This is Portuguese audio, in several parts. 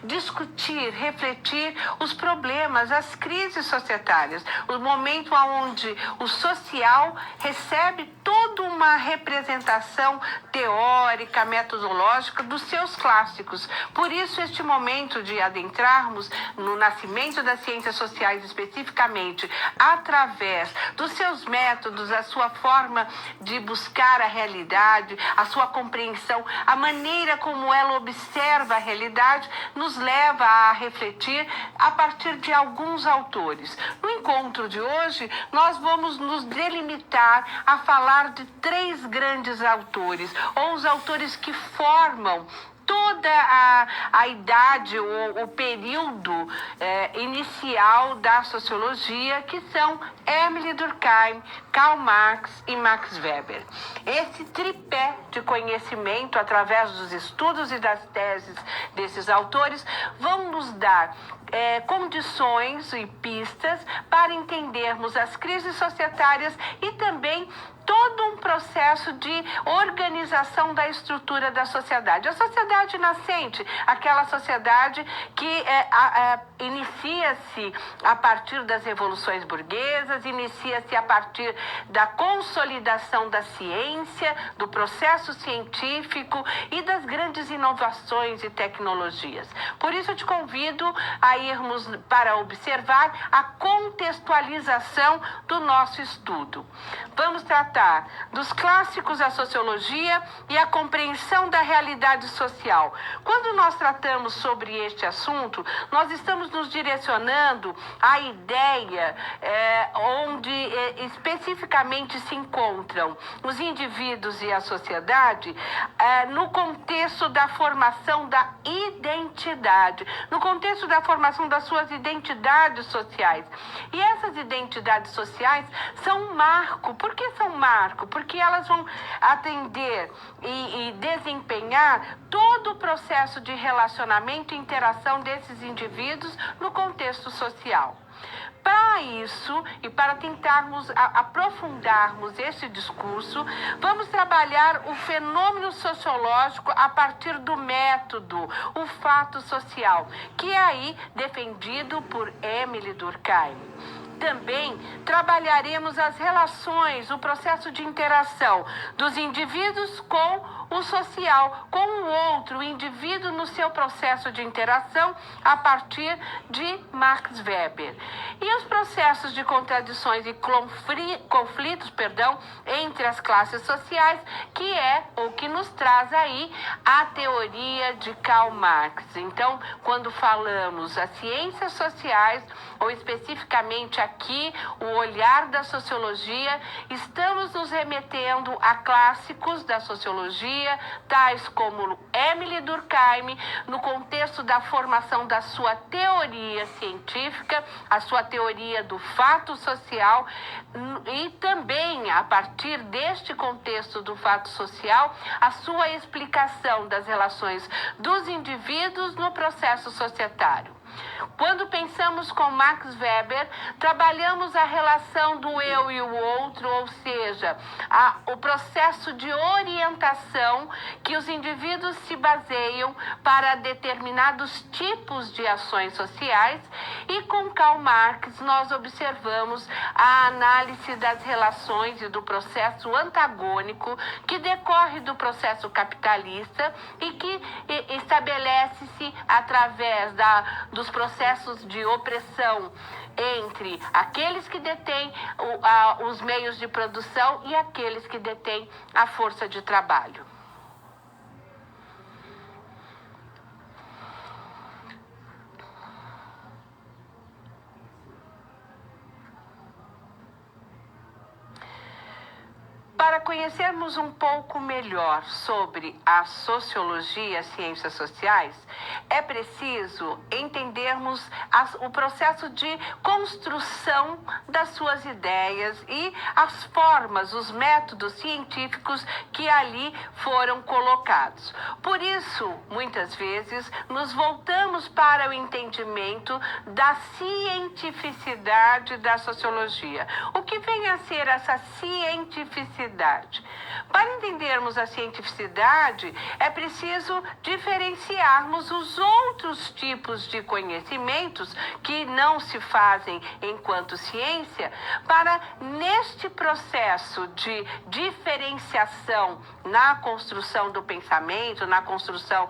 discutir, refletir os problemas, as crises societárias, o momento onde o social recebe toda uma representação teórica, metodológica dos seus clássicos. Por isso, este momento de adentrarmos no nascimento das ciências sociais especificamente, através dos seus métodos, a sua forma de buscar a realidade, a sua compreensão, a maneira como ela observa a realidade, nos leva a refletir a partir de alguns autores. No encontro de hoje, nós vamos nos delimitar a falar de 3 grandes autores, ou os autores que formam toda a idade, o período inicial da sociologia, que são Émile Durkheim, Karl Marx e Max Weber. Esse tripé de conhecimento, através dos estudos e das teses desses autores, vão nos dar condições e pistas para entendermos as crises societárias e também todo um processo de organização da estrutura da sociedade. A sociedade nascente, aquela sociedade que inicia-se a partir das revoluções burguesas, inicia-se a partir da consolidação da ciência, do processo científico e das grandes inovações e tecnologias. Por isso, eu te convido a irmos para observar a contextualização do nosso estudo. Vamos tratar dos clássicos da sociologia e a compreensão da realidade social. Quando nós tratamos sobre este assunto, nós estamos nos direcionando à ideia onde especificamente se encontram os indivíduos e a sociedade no contexto da formação da identidade, no contexto da formação das suas identidades sociais. E essas identidades sociais são um marco. Por que são marco? Porque elas vão atender e desempenhar todo o processo de relacionamento e interação desses indivíduos no contexto social. Para isso, e para tentarmos aprofundarmos esse discurso, vamos trabalhar o fenômeno sociológico a partir do método, o fato social, que é aí defendido por Émile Durkheim. Também trabalharemos as relações, o processo de interação dos indivíduos com o social, com o outro, o indivíduo no seu processo de interação a partir de Max Weber. E os processos de contradições e conflitos, entre as classes sociais, que é o que nos traz aí a teoria de Karl Marx. Então, quando falamos as ciências sociais, ou especificamente aqui o olhar da sociologia, estamos nos remetendo a clássicos da sociologia, tais como Émile Durkheim, no contexto da formação da sua teoria científica, a sua teoria do fato social, e também, a partir deste contexto do fato social, a sua explicação das relações dos indivíduos no processo societário. Quando pensamos com Max Weber, trabalhamos a relação do eu e o outro, ou seja, o processo de orientação que os indivíduos se baseiam para determinados tipos de ações sociais, e com Karl Marx nós observamos a análise das relações e do processo antagônico que decorre do processo capitalista e que estabelece-se através dos processos de opressão entre aqueles que detêm os meios de produção e aqueles que detêm a força de trabalho. Para conhecermos um pouco melhor sobre a sociologia, as ciências sociais, é preciso entendermos o processo de construção das suas ideias e as formas, os métodos científicos que ali foram colocados. Por isso, muitas vezes, nos voltamos para o entendimento da cientificidade da sociologia. O que vem a ser essa cientificidade? Para entendermos a cientificidade, é preciso diferenciarmos os os outros tipos de conhecimentos que não se fazem enquanto ciência, para neste processo de diferenciação na construção do pensamento, na construção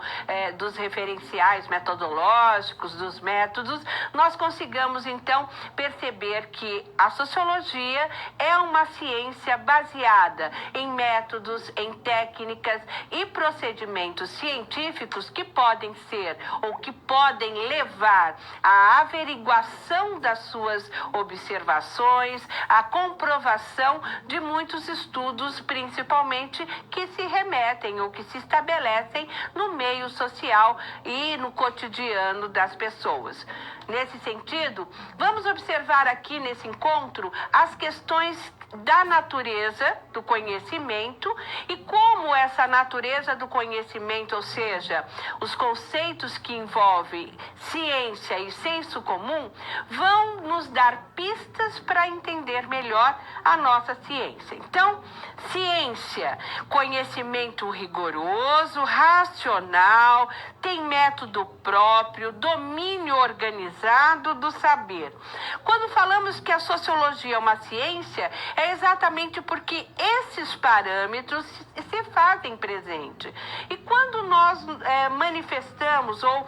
dos referenciais metodológicos, dos métodos, nós consigamos então perceber que a sociologia é uma ciência baseada em métodos, em técnicas e procedimentos científicos que podem ser ou que podem levar à averiguação das suas observações, à comprovação de muitos estudos, principalmente que se remetem ou que se estabelecem no meio social e no cotidiano das pessoas. Nesse sentido, vamos observar aqui nesse encontro as questões da natureza do conhecimento e como essa natureza do conhecimento, ou seja, os conceitos que envolvem ciência e senso comum, vão nos dar pistas para entender melhor a nossa ciência. Então, ciência, conhecimento rigoroso, racional, tem método próprio, domínio organizado do saber. Quando falamos que a sociologia é uma ciência, é exatamente porque esses parâmetros se fazem presente. E quando nós manifestamos ou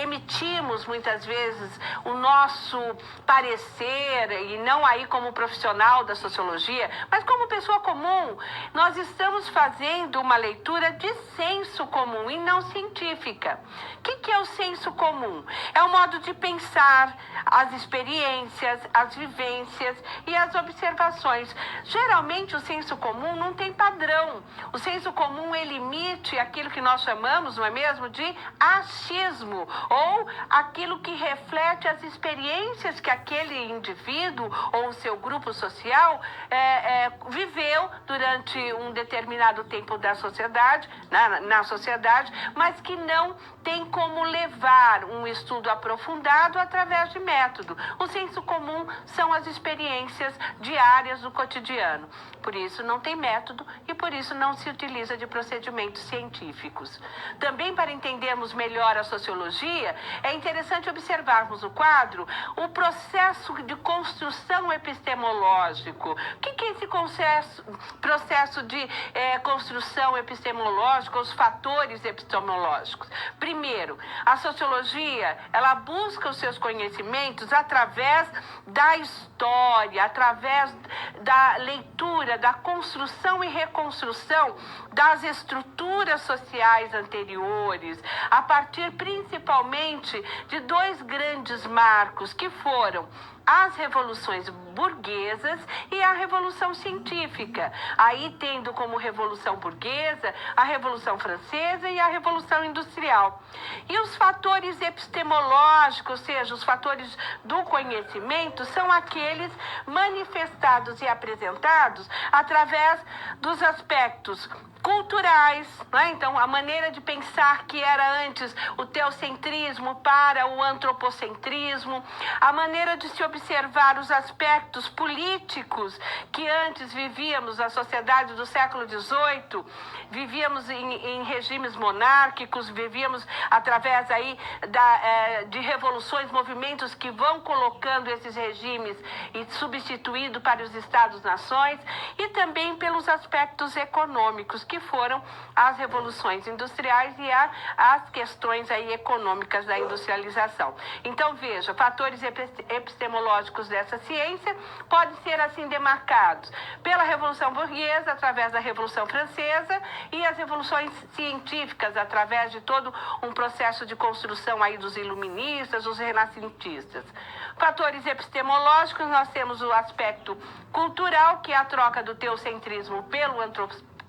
emitimos muitas vezes o nosso parecer, e não aí como profissional da sociologia, mas como pessoa comum, nós estamos fazendo uma leitura de senso comum e não científica. O que é o senso comum? É o modo de pensar, as experiências, as vivências e as observações. Geralmente o senso comum não tem padrão. O senso comum ele emite aquilo que nós chamamos, não é mesmo, de achismo, ou aquilo que reflete as experiências que aquele indivíduo ou o seu grupo social viveu durante um determinado tempo da sociedade, na sociedade, mas que não tem como levar um estudo aprofundado através de método. O senso comum são as experiências diárias do cotidiano. Por isso não tem método e por isso não se utiliza de procedimentos científicos. Também para entendermos melhor a sociologia, é interessante observarmos o quadro, o processo de construção epistemológico. O que é esse processo de construção epistemológica, os fatores epistemológicos? Primeiro, a sociologia, ela busca os seus conhecimentos através da história, através da leitura, da construção e reconstrução das estruturas sociais anteriores, a partir principalmente de dois grandes marcos que foram as revoluções burguesas e a Revolução Científica. Aí tendo como Revolução Burguesa a Revolução Francesa e a Revolução Industrial. E os fatores epistemológicos, ou seja, os fatores do conhecimento, são aqueles manifestados e apresentados através dos aspectos culturais, né? Então, a maneira de pensar que era antes o teocentrismo para o antropocentrismo, a maneira de se observar os aspectos políticos que antes vivíamos, a sociedade do século XVIII, vivíamos em regimes monárquicos, vivíamos através aí de revoluções, movimentos que vão colocando esses regimes e substituindo para os Estados-nações, e também pelos aspectos econômicos, que foram as revoluções industriais e as questões aí econômicas da industrialização. Então, veja, fatores epistemológicos dessa ciência podem ser assim demarcados pela Revolução Burguesa, através da Revolução Francesa, e as revoluções científicas, através de todo um processo de construção aí dos iluministas, dos renascentistas. Fatores epistemológicos, nós temos o aspecto cultural, que é a troca do teocentrismo pelo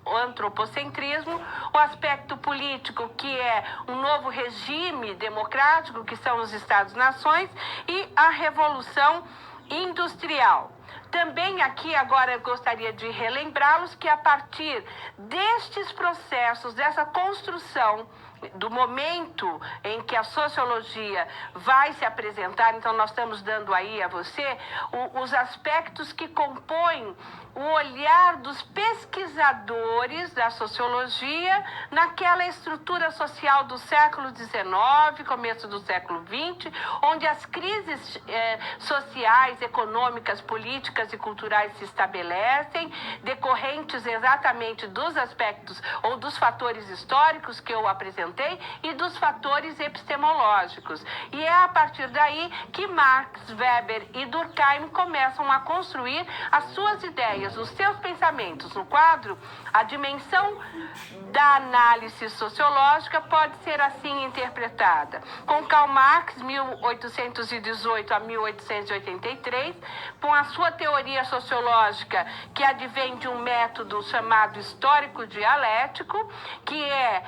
antropocentrismo, o aspecto político, que é um novo regime democrático, que são os Estados-nações, e a Revolução Industrial. Também aqui agora eu gostaria de relembrá-los que a partir destes processos, dessa construção do momento em que a sociologia vai se apresentar. Então, nós estamos dando aí a você os aspectos que compõem o olhar dos pesquisadores da sociologia naquela estrutura social do século XIX, começo do século XX, onde as crises sociais, econômicas, políticas e culturais se estabelecem, decorrentes exatamente dos aspectos ou dos fatores históricos que eu apresentei e dos fatores epistemológicos. E é a partir daí que Marx, Weber e Durkheim começam a construir as suas ideias, os seus pensamentos. No quadro, a dimensão da análise sociológica pode ser assim interpretada. Com Karl Marx, 1818 a 1883, com a sua teoria sociológica, que advém de um método chamado histórico dialético, que é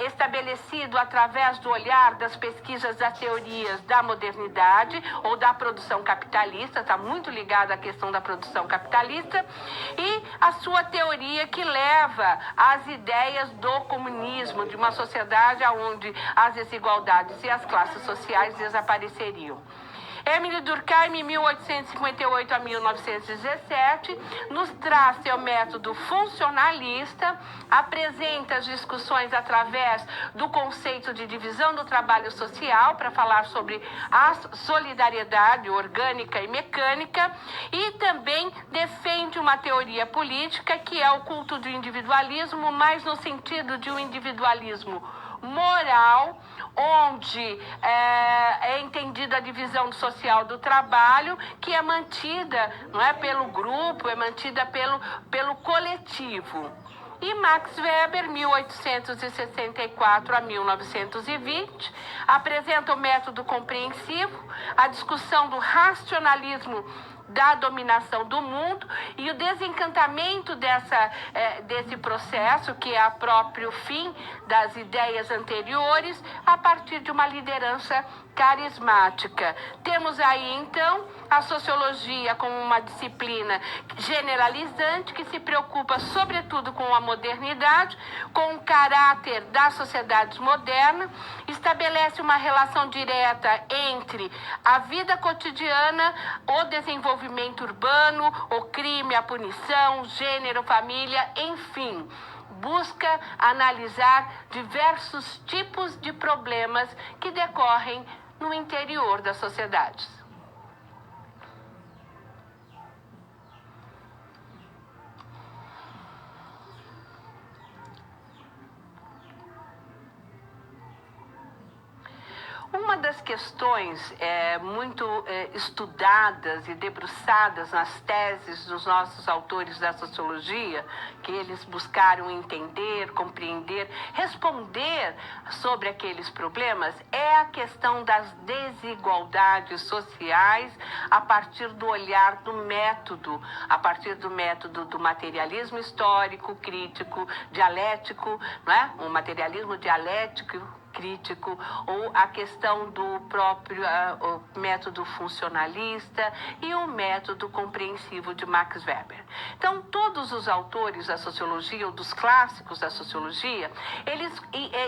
estabelecido através do olhar das pesquisas das teorias da modernidade ou da produção capitalista, está muito ligada à questão da produção capitalista, e a sua teoria que leva às ideias do comunismo, de uma sociedade onde as desigualdades e as classes sociais desapareceriam. Emile Durkheim, 1858 a 1917, nos traz seu método funcionalista, apresenta as discussões através do conceito de divisão do trabalho social, para falar sobre a solidariedade orgânica e mecânica, e também defende uma teoria política que é o culto do individualismo, mas no sentido de um individualismo moral, onde é entendida a divisão social do trabalho, que é mantida, não é, pelo grupo, é mantida pelo coletivo. E Max Weber, 1864 a 1920, apresenta o método compreensivo, a discussão do racionalismo da dominação do mundo e o desencantamento desse processo, que é o próprio fim das ideias anteriores, a partir de uma liderança carismática. Temos aí, então, a sociologia como uma disciplina generalizante que se preocupa, sobretudo, com a modernidade, com o caráter das sociedades modernas, estabelece uma relação direta entre a vida cotidiana, o desenvolvimento urbano, o crime, a punição, gênero, família, enfim, busca analisar diversos tipos de problemas que decorrem no interior das sociedades. Uma das questões muito estudadas e debruçadas nas teses dos nossos autores da sociologia, que eles buscaram entender, compreender, responder sobre aqueles problemas, é a questão das desigualdades sociais a partir do olhar do método, a partir do método do materialismo histórico, crítico, dialético, não é? Um materialismo dialético, crítico, ou a questão do próprio o método funcionalista e o método compreensivo de Max Weber. Então, todos os autores da sociologia, ou dos clássicos da sociologia, eles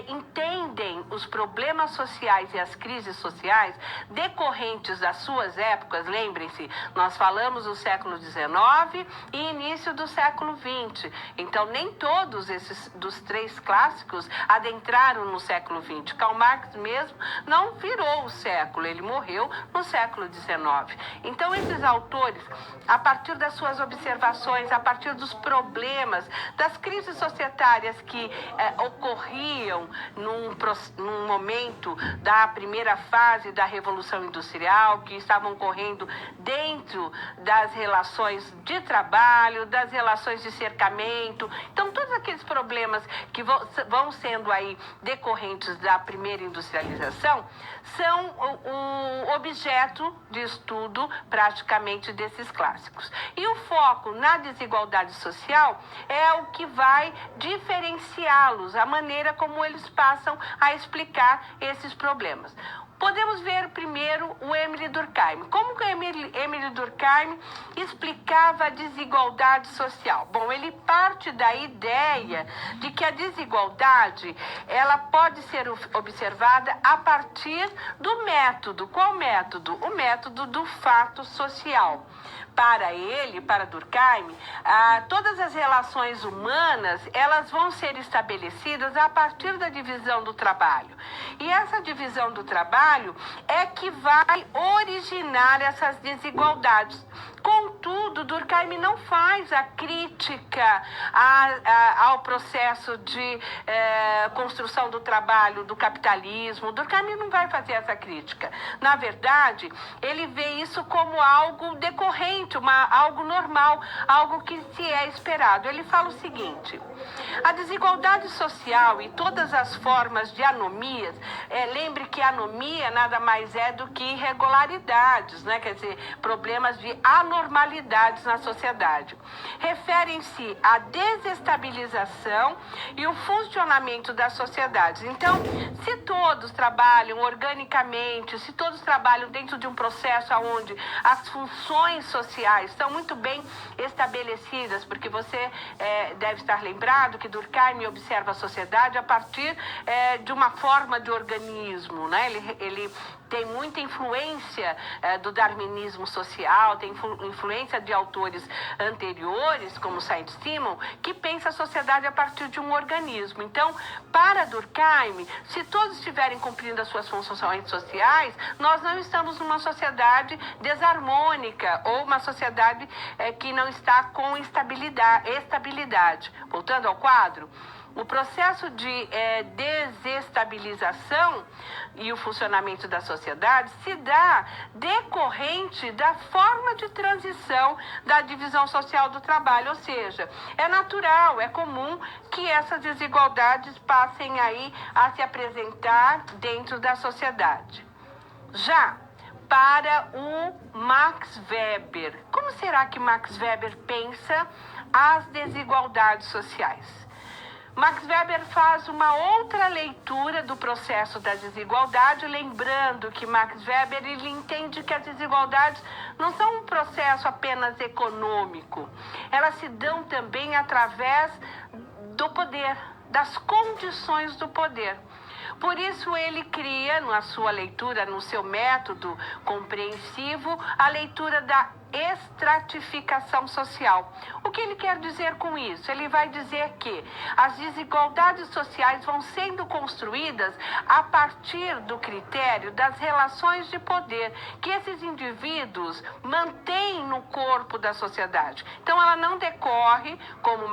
entendem os problemas sociais e as crises sociais decorrentes das suas épocas. Lembrem-se, nós falamos do século XIX e início do século XX. Então, nem todos esses dos três clássicos adentraram no século XX. Karl Marx mesmo não virou o século, ele morreu no século XIX. Então, esses autores, a partir das suas observações, a partir dos problemas, das crises societárias que ocorriam num momento da primeira fase da Revolução Industrial, que estavam ocorrendo dentro das relações de trabalho, das relações de cercamento. Então, todos aqueles problemas que vão sendo aí decorrentes da primeira industrialização são o objeto de estudo praticamente desses clássicos. E o foco na desigualdade social é o que vai diferenciá-los, a maneira como eles passam a explicar esses problemas. Podemos ver primeiro o Émile Durkheim. Como que Émile Durkheim explicava a desigualdade social? Bom, ele parte da ideia de que a desigualdade ela pode ser observada a partir do método. Qual método? O método do fato social. Para ele, para Durkheim, todas as relações humanas, elas vão ser estabelecidas a partir da divisão do trabalho. E essa divisão do trabalho é que vai originar essas desigualdades. Contudo, Durkheim não faz a crítica ao processo de construção do trabalho, do capitalismo. Durkheim não vai fazer essa crítica. Na verdade, ele vê isso como algo decorrente, algo normal, algo que se é esperado. Ele fala o seguinte: a desigualdade social e todas as formas de anomias, lembre que anomia nada mais é do que irregularidades, né? Quer dizer, problemas de anormalidades na sociedade. Referem-se à desestabilização e o funcionamento das sociedades. Então, se todos trabalham organicamente, se todos trabalham dentro de um processo onde as funções sociais estão muito bem estabelecidas, porque você deve estar lembrado que Durkheim observa a sociedade a partir de uma forma de organismo, né? Ele tem muita influência do darwinismo social, tem influência de autores anteriores, como Saint-Simon, que pensa a sociedade a partir de um organismo. Então, para Durkheim, se todos estiverem cumprindo as suas funções sociais, nós não estamos numa sociedade desarmônica ou uma sociedade que não está com estabilidade. Voltando ao quadro, o processo de desestabilização e o funcionamento da sociedade se dá decorrente da forma de transição da divisão social do trabalho, ou seja, é natural, é comum que essas desigualdades passem aí a se apresentar dentro da sociedade. Já para o Max Weber, como será que Max Weber pensa as desigualdades sociais? Max Weber faz uma outra leitura do processo da desigualdade, lembrando que Max Weber ele entende que as desigualdades não são um processo apenas econômico, elas se dão também através do poder, das condições do poder. Por isso ele cria, na sua leitura, no seu método compreensivo, a leitura da estratificação social. O que ele quer dizer com isso? Ele vai dizer que as desigualdades sociais vão sendo construídas a partir do critério das relações de poder que esses indivíduos mantêm no corpo da sociedade. Então ela não decorre, como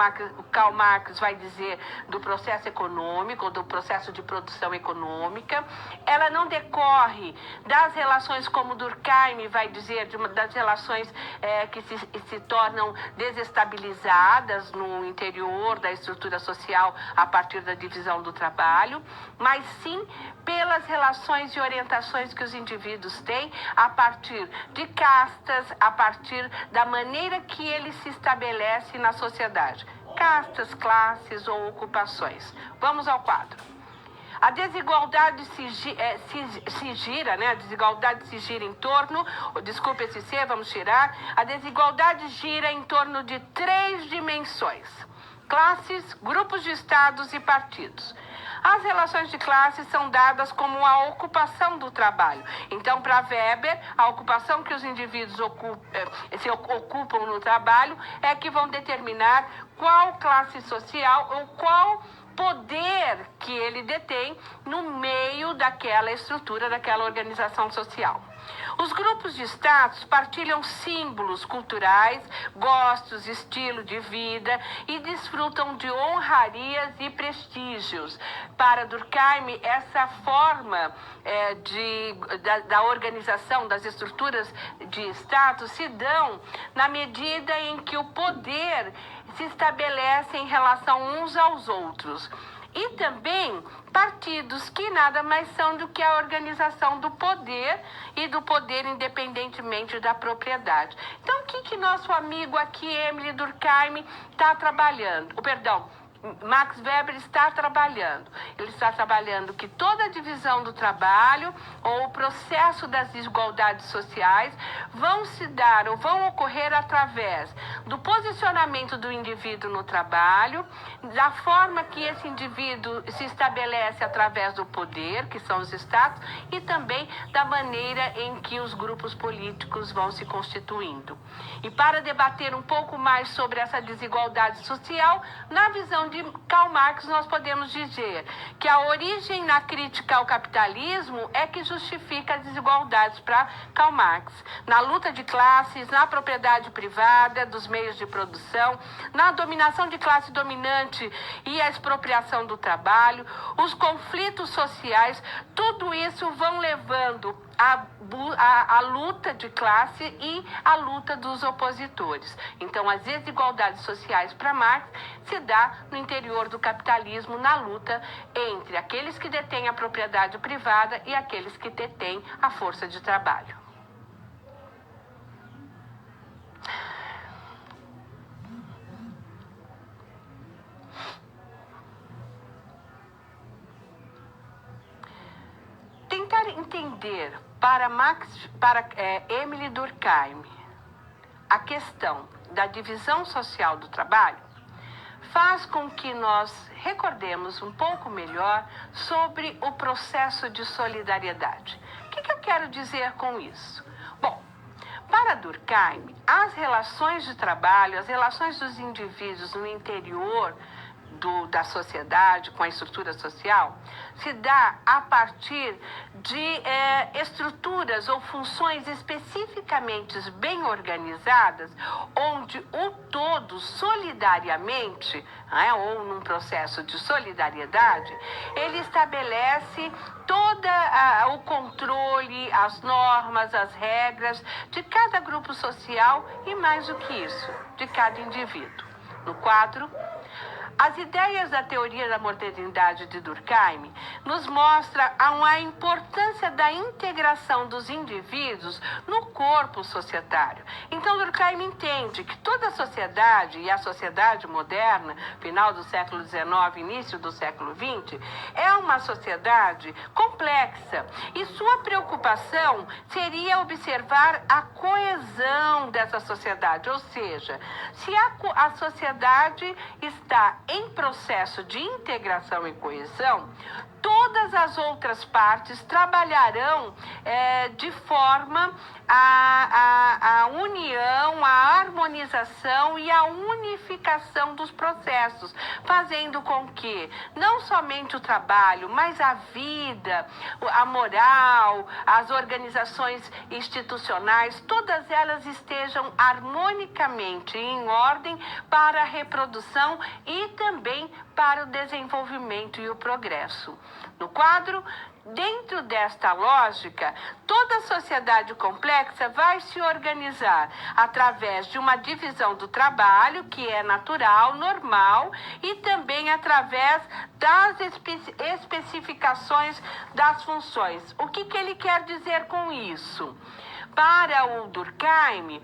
Karl Marx vai dizer, do processo econômico, do processo de produção econômica, ela não decorre das relações, como Durkheim vai dizer, das relações que se tornam desestabilizadas no interior da estrutura social a partir da divisão do trabalho, mas sim pelas relações e orientações que os indivíduos têm a partir de castas, a partir da maneira que ele se estabelece na sociedade. Castas, classes ou ocupações. Vamos ao quadro. A desigualdade se gira, né? A desigualdade se gira em torno, desculpe esse C, vamos tirar. A desigualdade gira em torno de 3 dimensões: classes, grupos de estados e partidos. As relações de classe são dadas como a ocupação do trabalho. Então, para Weber, a ocupação que os indivíduos se ocupam no trabalho é que vão determinar qual classe social ou qual poder que ele detém no meio daquela estrutura, daquela organização social. Os grupos de status partilham símbolos culturais, gostos, estilo de vida e desfrutam de honrarias e prestígios. Para Durkheim, essa forma da organização das estruturas de status se dão na medida em que o poder se estabelece em relação uns aos outros. E também partidos que nada mais são do que a organização do poder e do poder independentemente da propriedade. Então, o que nosso amigo aqui, Émile Durkheim, está trabalhando? Max Weber está trabalhando. Ele está trabalhando que toda a divisão do trabalho ou o processo das desigualdades sociais vão se dar ou vão ocorrer através do posicionamento do indivíduo no trabalho, da forma que esse indivíduo se estabelece através do poder, que são os status, e também da maneira em que os grupos políticos vão se constituindo. E para debater um pouco mais sobre essa desigualdade social, na visão de Karl Marx, nós podemos dizer que a origem na crítica ao capitalismo é que justifica as desigualdades para Karl Marx. Na luta de classes, na propriedade privada dos meios de produção, na dominação de classe dominante e a expropriação do trabalho, os conflitos sociais, tudo isso vão levando a luta de classe e a luta dos opositores. Então, as desigualdades sociais para Marx se dá no interior do capitalismo, na luta entre aqueles que detêm a propriedade privada e aqueles que detêm a força de trabalho. Tentar entender para Émile Durkheim a questão da divisão social do trabalho faz com que nós recordemos um pouco melhor sobre o processo de solidariedade. O que eu quero dizer com isso? Bom, para Durkheim, as relações de trabalho, as relações dos indivíduos no interior da sociedade, com a estrutura social, se dá a partir de estruturas ou funções especificamente bem organizadas, onde o todo solidariamente, ou num processo de solidariedade, ele estabelece todo o controle, as normas, as regras de cada grupo social e, mais do que isso, de cada indivíduo. No quadro, as ideias da teoria da modernidade de Durkheim nos mostram a importância da integração dos indivíduos no corpo societário. Então, Durkheim entende que toda a sociedade, e a sociedade moderna, final do século XIX, início do século XX, é uma sociedade complexa. E sua preocupação seria observar a coesão dessa sociedade, ou seja, se a sociedade está em processo de integração e coesão, todas as outras partes trabalharão de forma a união, a harmonização e a unificação dos processos, fazendo com que não somente o trabalho, mas a vida, a moral, as organizações institucionais, todas elas estejam harmonicamente em ordem para a reprodução e também para o desenvolvimento e o progresso. No quadro, dentro desta lógica, toda a sociedade complexa vai se organizar através de uma divisão do trabalho, que é natural, normal, e também através das especificações das funções. O que ele quer dizer com isso? Para o Durkheim,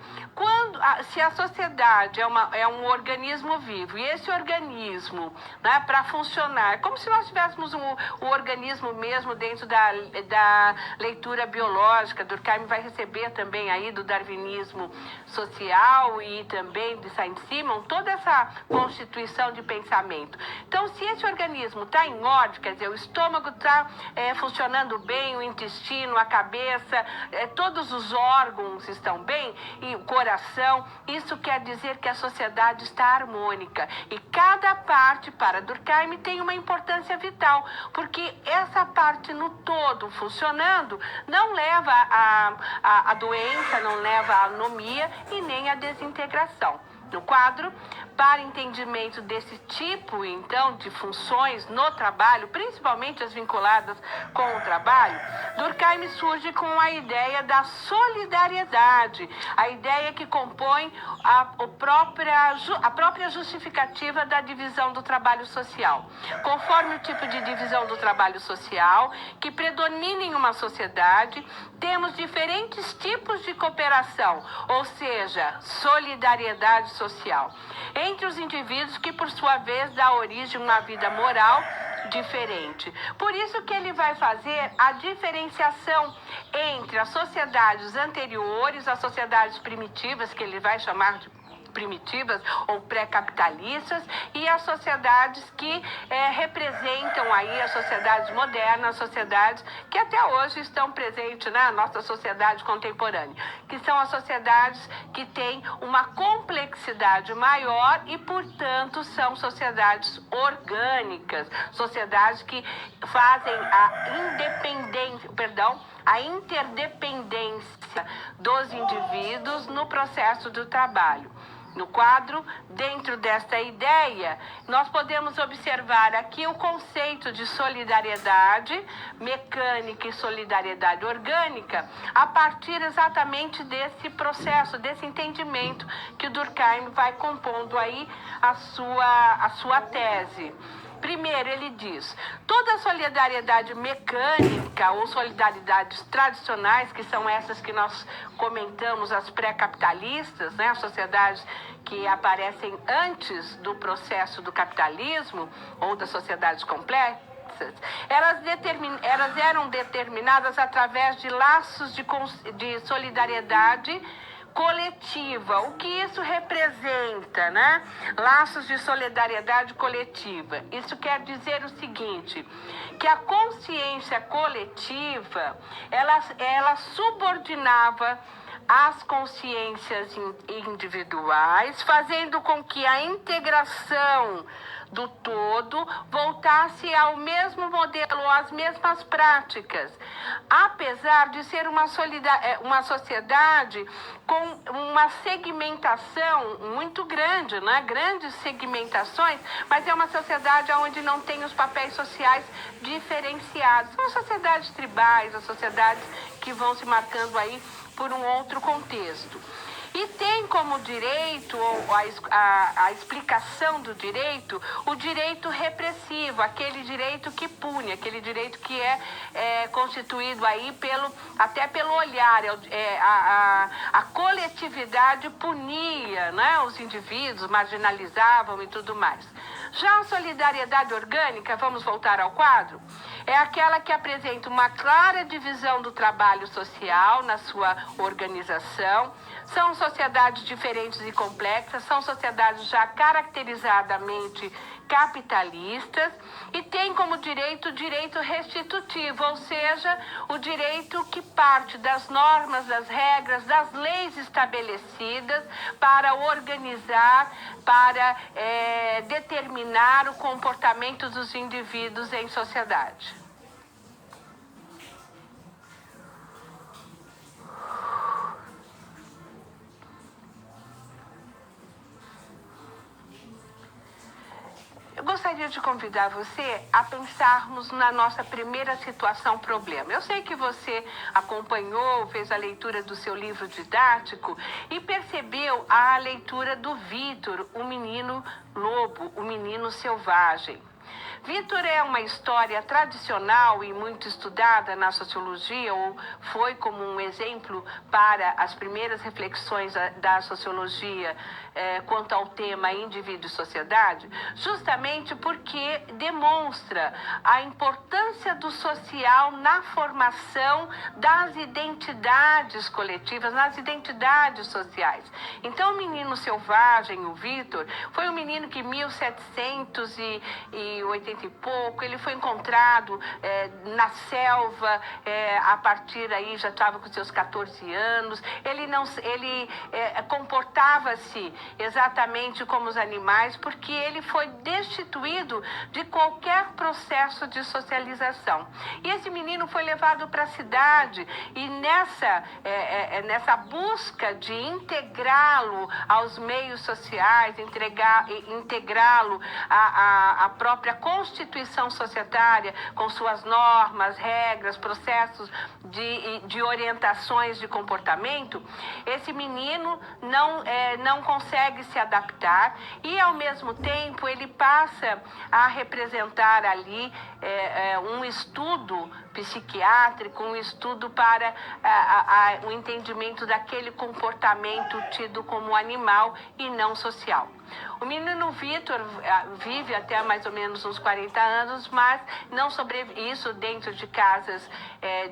se a sociedade é um organismo vivo, e esse organismo, para funcionar, como se nós tivéssemos o organismo mesmo dentro da leitura biológica, Durkheim vai receber também aí do darwinismo social e também de Saint-Simon, toda essa constituição de pensamento. Então, se esse organismo está em ordem, quer dizer, o estômago está funcionando bem, o intestino, a cabeça, todos os órgãos estão bem, e o coração, isso quer dizer que a sociedade está harmônica. E cada parte, para Durkheim, tem uma importância vital, porque essa parte no todo funcionando não leva à doença, não leva à anomia e nem à desintegração. No quadro, para entendimento desse tipo, então, de funções no trabalho, principalmente as vinculadas com o trabalho, Durkheim surge com a ideia da solidariedade, a ideia que compõe a própria justificativa da divisão do trabalho social. Conforme o tipo de divisão do trabalho social que predomina em uma sociedade, temos diferentes tipos de cooperação, ou seja, solidariedade social, social entre os indivíduos, que por sua vez dá origem a uma vida moral diferente. Por isso que ele vai fazer a diferenciação entre as sociedades anteriores, as sociedades primitivas, que ele vai chamar de primitivas ou pré-capitalistas, e as sociedades que representam aí as sociedades modernas, as sociedades que até hoje estão presentes na nossa sociedade contemporânea, que são as sociedades que têm uma complexidade maior e, portanto, são sociedades orgânicas, sociedades que fazem a interdependência dos indivíduos no processo do trabalho. No quadro, dentro desta ideia, nós podemos observar aqui o conceito de solidariedade mecânica e solidariedade orgânica, a partir exatamente desse processo, desse entendimento que o Durkheim vai compondo aí a sua tese. Primeiro, ele diz: toda solidariedade mecânica ou solidariedades tradicionais, que são essas que nós comentamos, as pré-capitalistas, né, as sociedades que aparecem antes do processo do capitalismo ou das sociedades complexas, elas eram determinadas através de laços de solidariedade coletiva. O que isso representa, né? Laços de solidariedade coletiva. Isso quer dizer o seguinte, que a consciência coletiva, ela subordinava as consciências individuais, fazendo com que a integração do todo voltasse ao mesmo modelo, às mesmas práticas, apesar de ser uma sociedade com uma segmentação muito grande, né? Grandes segmentações, mas é uma sociedade onde não tem os papéis sociais diferenciados. São as sociedades tribais, as sociedades que vão se marcando aí por um outro contexto. E tem como direito, ou a explicação do direito, o direito repressivo, aquele direito que pune, aquele direito que é constituído aí até pelo olhar. A coletividade punia, né, os indivíduos, marginalizavam e tudo mais. Já a solidariedade orgânica, vamos voltar ao quadro, é aquela que apresenta uma clara divisão do trabalho social na sua organização. São sociedades diferentes e complexas, são sociedades já caracterizadamente capitalistas e tem como direito o direito restitutivo, ou seja, o direito que parte das normas, das regras, das leis estabelecidas para organizar, para determinar o comportamento dos indivíduos em sociedade. Eu gostaria de convidar você a pensarmos na nossa primeira situação problema. Eu sei que você acompanhou, fez a leitura do seu livro didático e percebeu a leitura do Vitor, o menino lobo, o menino selvagem. Vitor é uma história tradicional e muito estudada na sociologia, ou foi como um exemplo para as primeiras reflexões da sociologia quanto ao tema indivíduo e sociedade, justamente porque demonstra a importância do social na formação das identidades coletivas, nas identidades sociais. Então, o menino selvagem, o Vitor, foi um menino que em 1780 e pouco, ele foi encontrado na selva, a partir aí já estava com seus 14 anos, ele comportava-se exatamente como os animais, porque ele foi destituído de qualquer processo de socialização. E esse menino foi levado para a cidade e nessa busca de integrá-lo aos meios sociais, integrá-lo à própria constituição societária, com suas normas, regras, processos de orientações de comportamento, esse menino não consegue se adaptar e, ao mesmo tempo, ele passa a representar ali um estudo psiquiátrico, um estudo para o entendimento daquele comportamento tido como animal e não social. O menino Vitor vive até mais ou menos uns 40 anos, mas não sobrevive, isso dentro de casas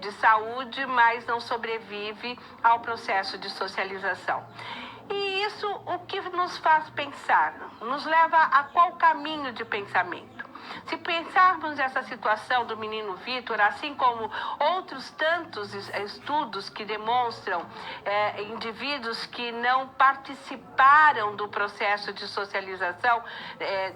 de saúde, mas não sobrevive ao processo de socialização. E isso o que nos faz pensar? Nos leva a qual caminho de pensamento? Se pensarmos essa situação do menino Vitor, assim como outros tantos estudos que demonstram indivíduos que não participaram do processo de socialização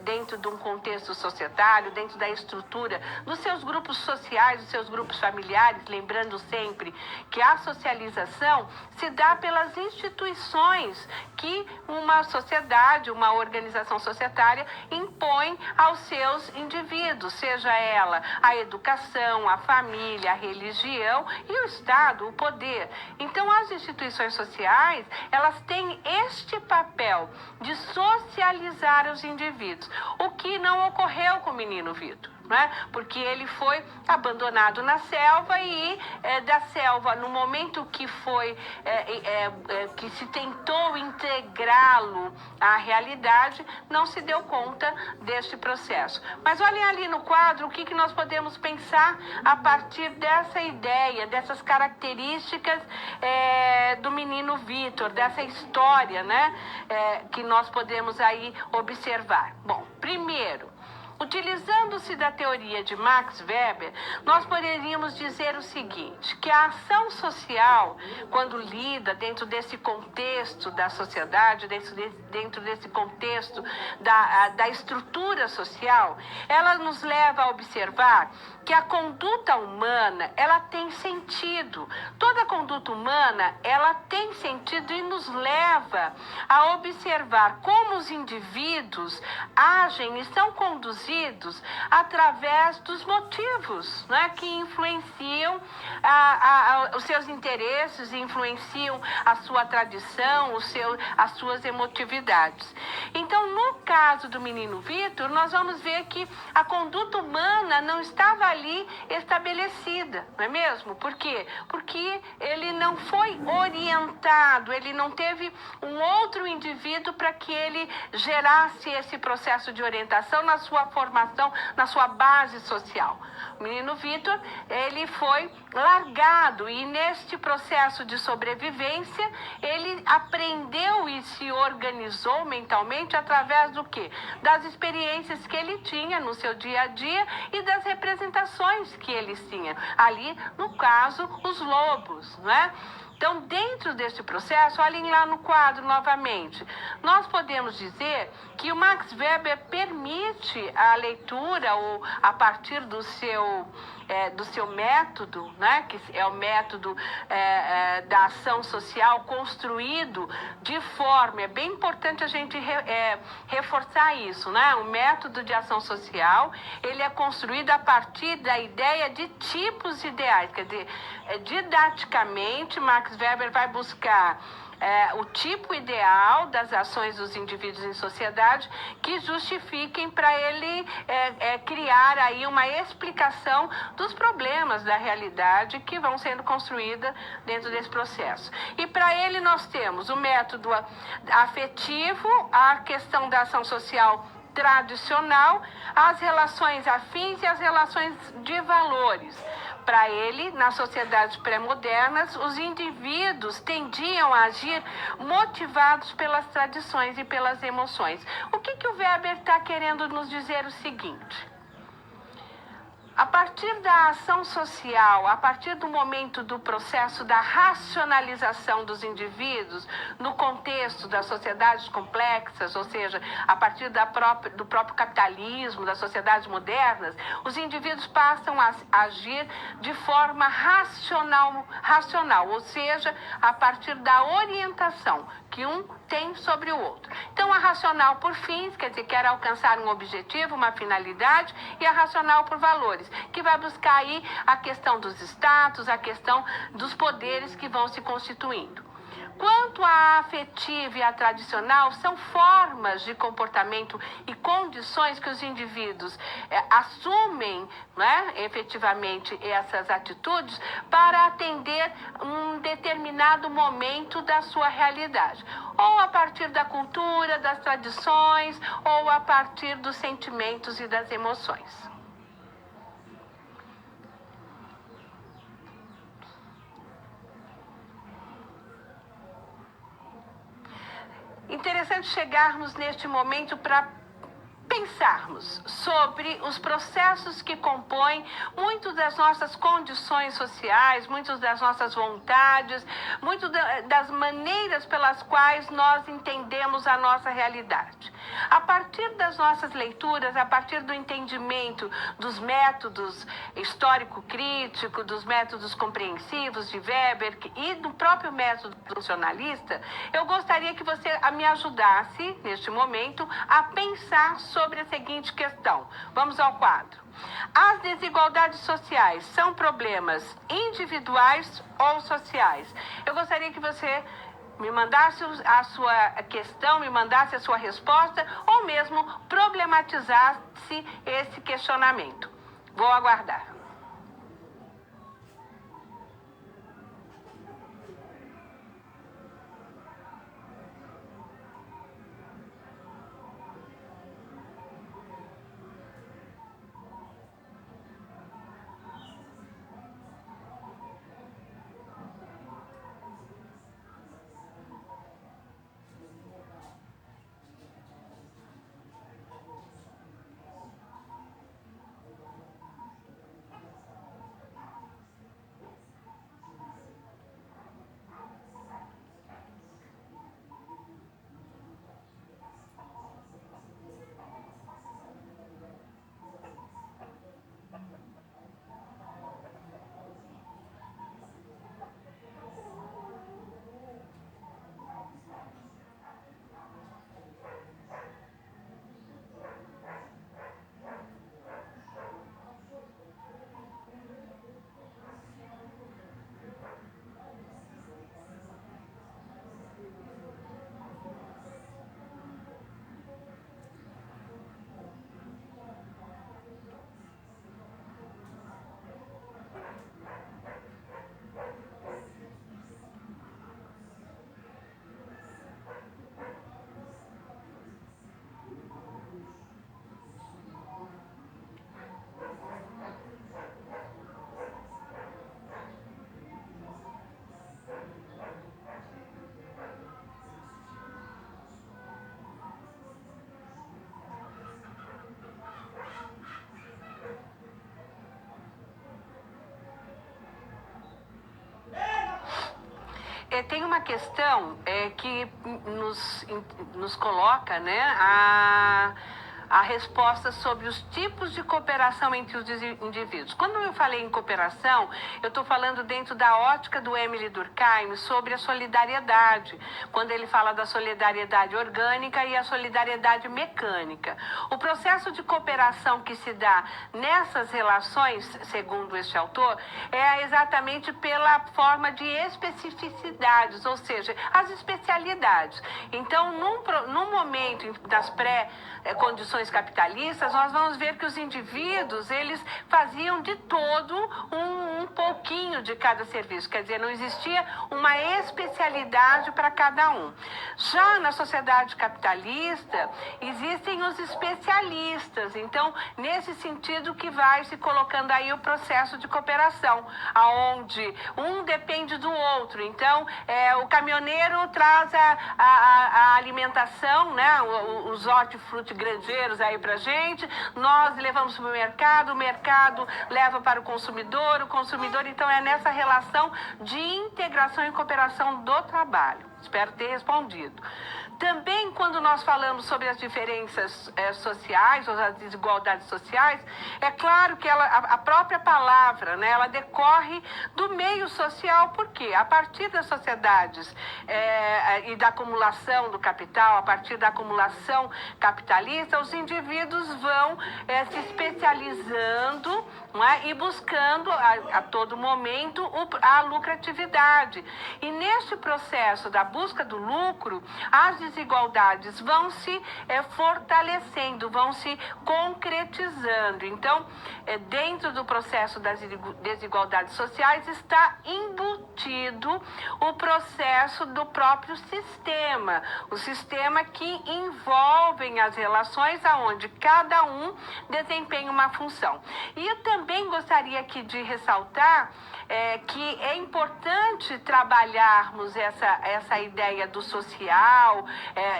dentro de um contexto societário, dentro da estrutura, dos seus grupos sociais, dos seus grupos familiares, lembrando sempre que a socialização se dá pelas instituições que uma sociedade, uma organização societária impõe aos seus indivíduos, seja ela a educação, a família, a religião e o Estado, o poder. Então, as instituições sociais, elas têm este papel de socializar os indivíduos, o que não ocorreu com o menino Vitor. Né? Porque ele foi abandonado na selva e da selva, no momento que que se tentou integrá-lo à realidade, não se deu conta deste processo. Mas olhem ali no quadro o que nós podemos pensar a partir dessa ideia, dessas características do menino Vitor, dessa história, né? Que nós podemos aí observar. Bom, primeiro, utilizando-se da teoria de Max Weber, nós poderíamos dizer o seguinte, que a ação social, quando lida dentro desse contexto da sociedade, dentro desse contexto da estrutura social, ela nos leva a observar que a conduta humana, ela tem sentido. Toda conduta humana, ela tem sentido e nos leva a observar como os indivíduos agem e são conduzidos através dos motivos, né, que influenciam os seus interesses, influenciam a sua tradição, as suas emotividades. Então, no caso do menino Vitor, nós vamos ver que a conduta humana não estava ali estabelecida, não é mesmo? Por quê? Porque ele não foi orientado, ele não teve um outro indivíduo para que ele gerasse esse processo de orientação na sua formação, na sua base social. O menino Vitor, ele foi largado e neste processo de sobrevivência, ele aprendeu e se organizou mentalmente através do quê? Das experiências que ele tinha no seu dia a dia e das representações que ele tinha. Ali, no caso, os lobos, né? Então, dentro deste processo, olhem lá no quadro novamente, nós podemos dizer que o Max Weber permite a leitura, ou a partir do seu método, né, que é o método da ação social construído de forma, é bem importante a gente reforçar isso, né? O método de ação social, ele é construído a partir da ideia de tipos ideais, quer dizer, didaticamente, Max Weber vai buscar o tipo ideal das ações dos indivíduos em sociedade que justifiquem para ele criar aí uma explicação dos problemas da realidade que vão sendo construídas dentro desse processo. E para ele nós temos o método afetivo, a questão da ação social tradicional, as relações afins e as relações de valores. Para ele, nas sociedades pré-modernas, os indivíduos tendiam a agir motivados pelas tradições e pelas emoções. O que o Weber está querendo nos dizer o seguinte? A partir da ação social, a partir do momento do processo da racionalização dos indivíduos no contexto das sociedades complexas, ou seja, a partir do próprio capitalismo, das sociedades modernas, os indivíduos passam a agir de forma racional, ou seja, a partir da orientação que um tem sobre o outro. Então, a racional por fins, quer dizer, quer alcançar um objetivo, uma finalidade, e a racional por valores, que vai buscar aí a questão dos status, a questão dos poderes que vão se constituindo. quanto a afetiva e a tradicional, são formas de comportamento e condições que os indivíduos assumem, né, efetivamente essas atitudes para atender um determinado momento da sua realidade, ou a partir da cultura, das tradições, ou a partir dos sentimentos e das emoções. Interessante chegarmos neste momento para pensarmos sobre os processos que compõem muito das nossas condições sociais, muitas das nossas vontades, muito das maneiras pelas quais nós entendemos a nossa realidade. A partir das nossas leituras, a partir do entendimento dos métodos histórico-crítico, dos métodos compreensivos de Weber e do próprio método funcionalista, eu gostaria que você me ajudasse, neste momento, a pensar sobre a seguinte questão. Vamos ao quadro. As desigualdades sociais são problemas individuais ou sociais? Eu gostaria que você me mandasse a sua questão, me mandasse a sua resposta, ou mesmo problematizasse esse questionamento. Vou aguardar. Tem uma questão que nos coloca, né, a resposta sobre os tipos de cooperação entre os indivíduos. Quando eu falei em cooperação, eu estou falando dentro da ótica do Émile Durkheim sobre a solidariedade, quando ele fala da solidariedade orgânica e a solidariedade mecânica. O processo de cooperação que se dá nessas relações, segundo este autor, é exatamente pela forma de especificidades, ou seja, as especialidades. Então, num momento das condições capitalistas, nós vamos ver que os indivíduos, eles faziam de todo um pouquinho de cada serviço, quer dizer, não existia uma especialidade para cada um. Já na sociedade capitalista, existem os especialistas, então, nesse sentido que vai se colocando aí o processo de cooperação, aonde um depende do outro. Então, o caminhoneiro traz a alimentação, né, os hortifruti grangeiros aí pra gente, nós levamos para o mercado leva para o consumidor, então é nessa relação de integração e cooperação do trabalho. Espero ter respondido. Também, quando nós falamos sobre as diferenças sociais, ou as desigualdades sociais, é claro que a própria palavra, né, ela decorre do meio social, porque a partir das sociedades e da acumulação do capital, a partir da acumulação capitalista, os indivíduos vão se especializando, não é? E buscando a todo momento a lucratividade. E neste processo da busca do lucro, as desigualdades vão se fortalecendo, vão se concretizando. Então, dentro do processo das desigualdades sociais está embutido o processo do próprio sistema, o sistema que envolve as relações aonde cada um desempenha uma função. E eu também gostaria aqui de ressaltar que é importante trabalharmos essa ideia do social,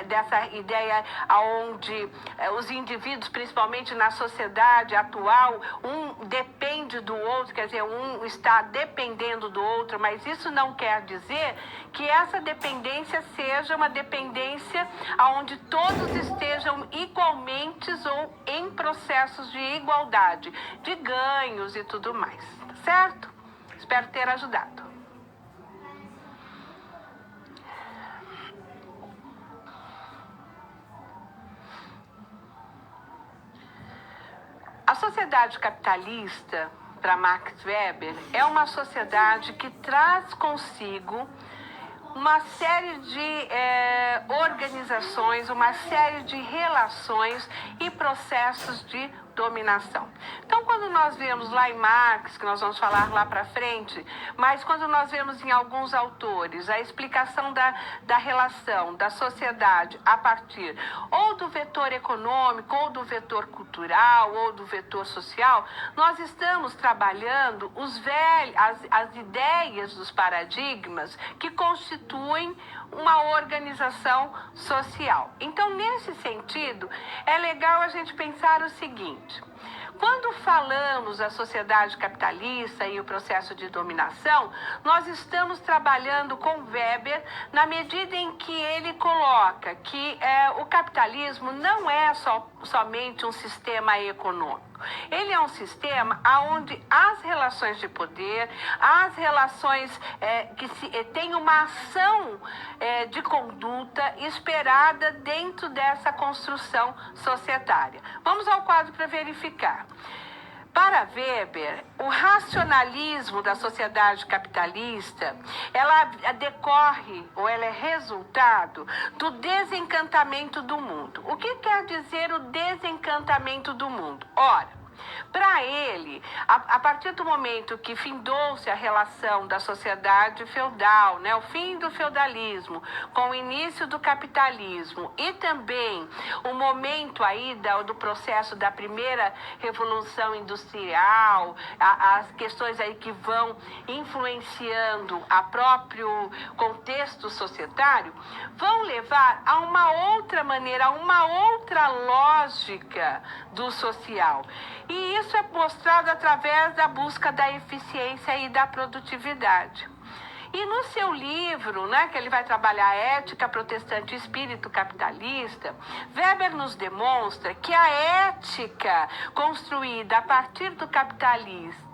dessa ideia onde os indivíduos, principalmente na sociedade atual, um depende do outro, quer dizer, um está dependendo do outro, mas isso não quer dizer que essa dependência seja uma dependência onde todos estejam igualmente ou em processos de igualdade, de ganhos e tudo mais, tá certo? Espero ter ajudado. A sociedade capitalista, para Max Weber, é uma sociedade que traz consigo uma série de organizações, uma série de relações e processos de dominação. Então, quando nós vemos lá em Marx, que nós vamos falar lá para frente, mas quando nós vemos em alguns autores a explicação da relação da sociedade a partir ou do vetor econômico, ou do vetor cultural, ou do vetor social, nós estamos trabalhando as ideias dos paradigmas que constituem uma organização social. Então, nesse sentido, é legal a gente pensar o seguinte: quando falamos da sociedade capitalista e o processo de dominação, nós estamos trabalhando com Weber na medida em que ele coloca que o capitalismo não é somente um sistema econômico. Ele é um sistema onde as relações de poder, as relações que tem uma ação de conduta esperada dentro dessa construção societária. Vamos ao quadro para verificar. Para Weber, o racionalismo da sociedade capitalista, ela decorre, ou ela é resultado, do desencantamento do mundo. O que quer dizer o desencantamento do mundo? Ora, para ele, a partir do momento que findou-se a relação da sociedade feudal, né, o fim do feudalismo, com o início do capitalismo e também o momento aí do processo da primeira revolução industrial, as questões aí que vão influenciando a próprio contexto societário, vão levar a uma outra maneira, a uma outra lógica do social. E isso é mostrado através da busca da eficiência e da produtividade. E no seu livro, né, que ele vai trabalhar ética protestante e espírito capitalista, Weber nos demonstra que a ética construída a partir do capitalismo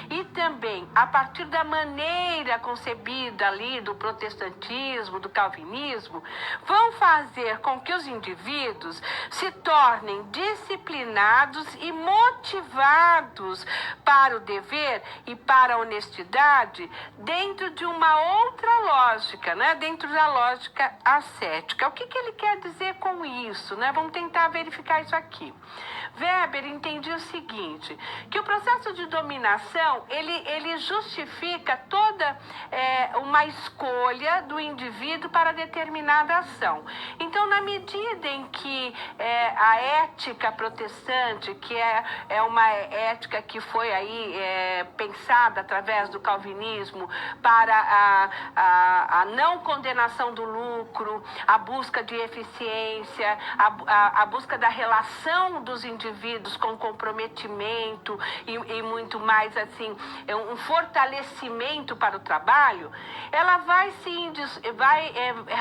e também a partir da maneira concebida ali do protestantismo, do calvinismo, vão fazer com que os indivíduos se tornem disciplinados e motivados para o dever e para a honestidade dentro de uma outra lógica, né? Dentro da lógica ascética. O que ele quer dizer com isso, né? Vamos tentar verificar isso aqui. Weber entendia o seguinte, que o processo de dominação, ele justifica toda uma escolha do indivíduo para determinada ação. Então, na medida em que a ética protestante, que é uma ética que foi aí pensada através do calvinismo para a não condenação do lucro, a busca de eficiência, a busca da relação dos indivíduos com comprometimento e muito mais assim, um fortalecimento para o trabalho, ela vai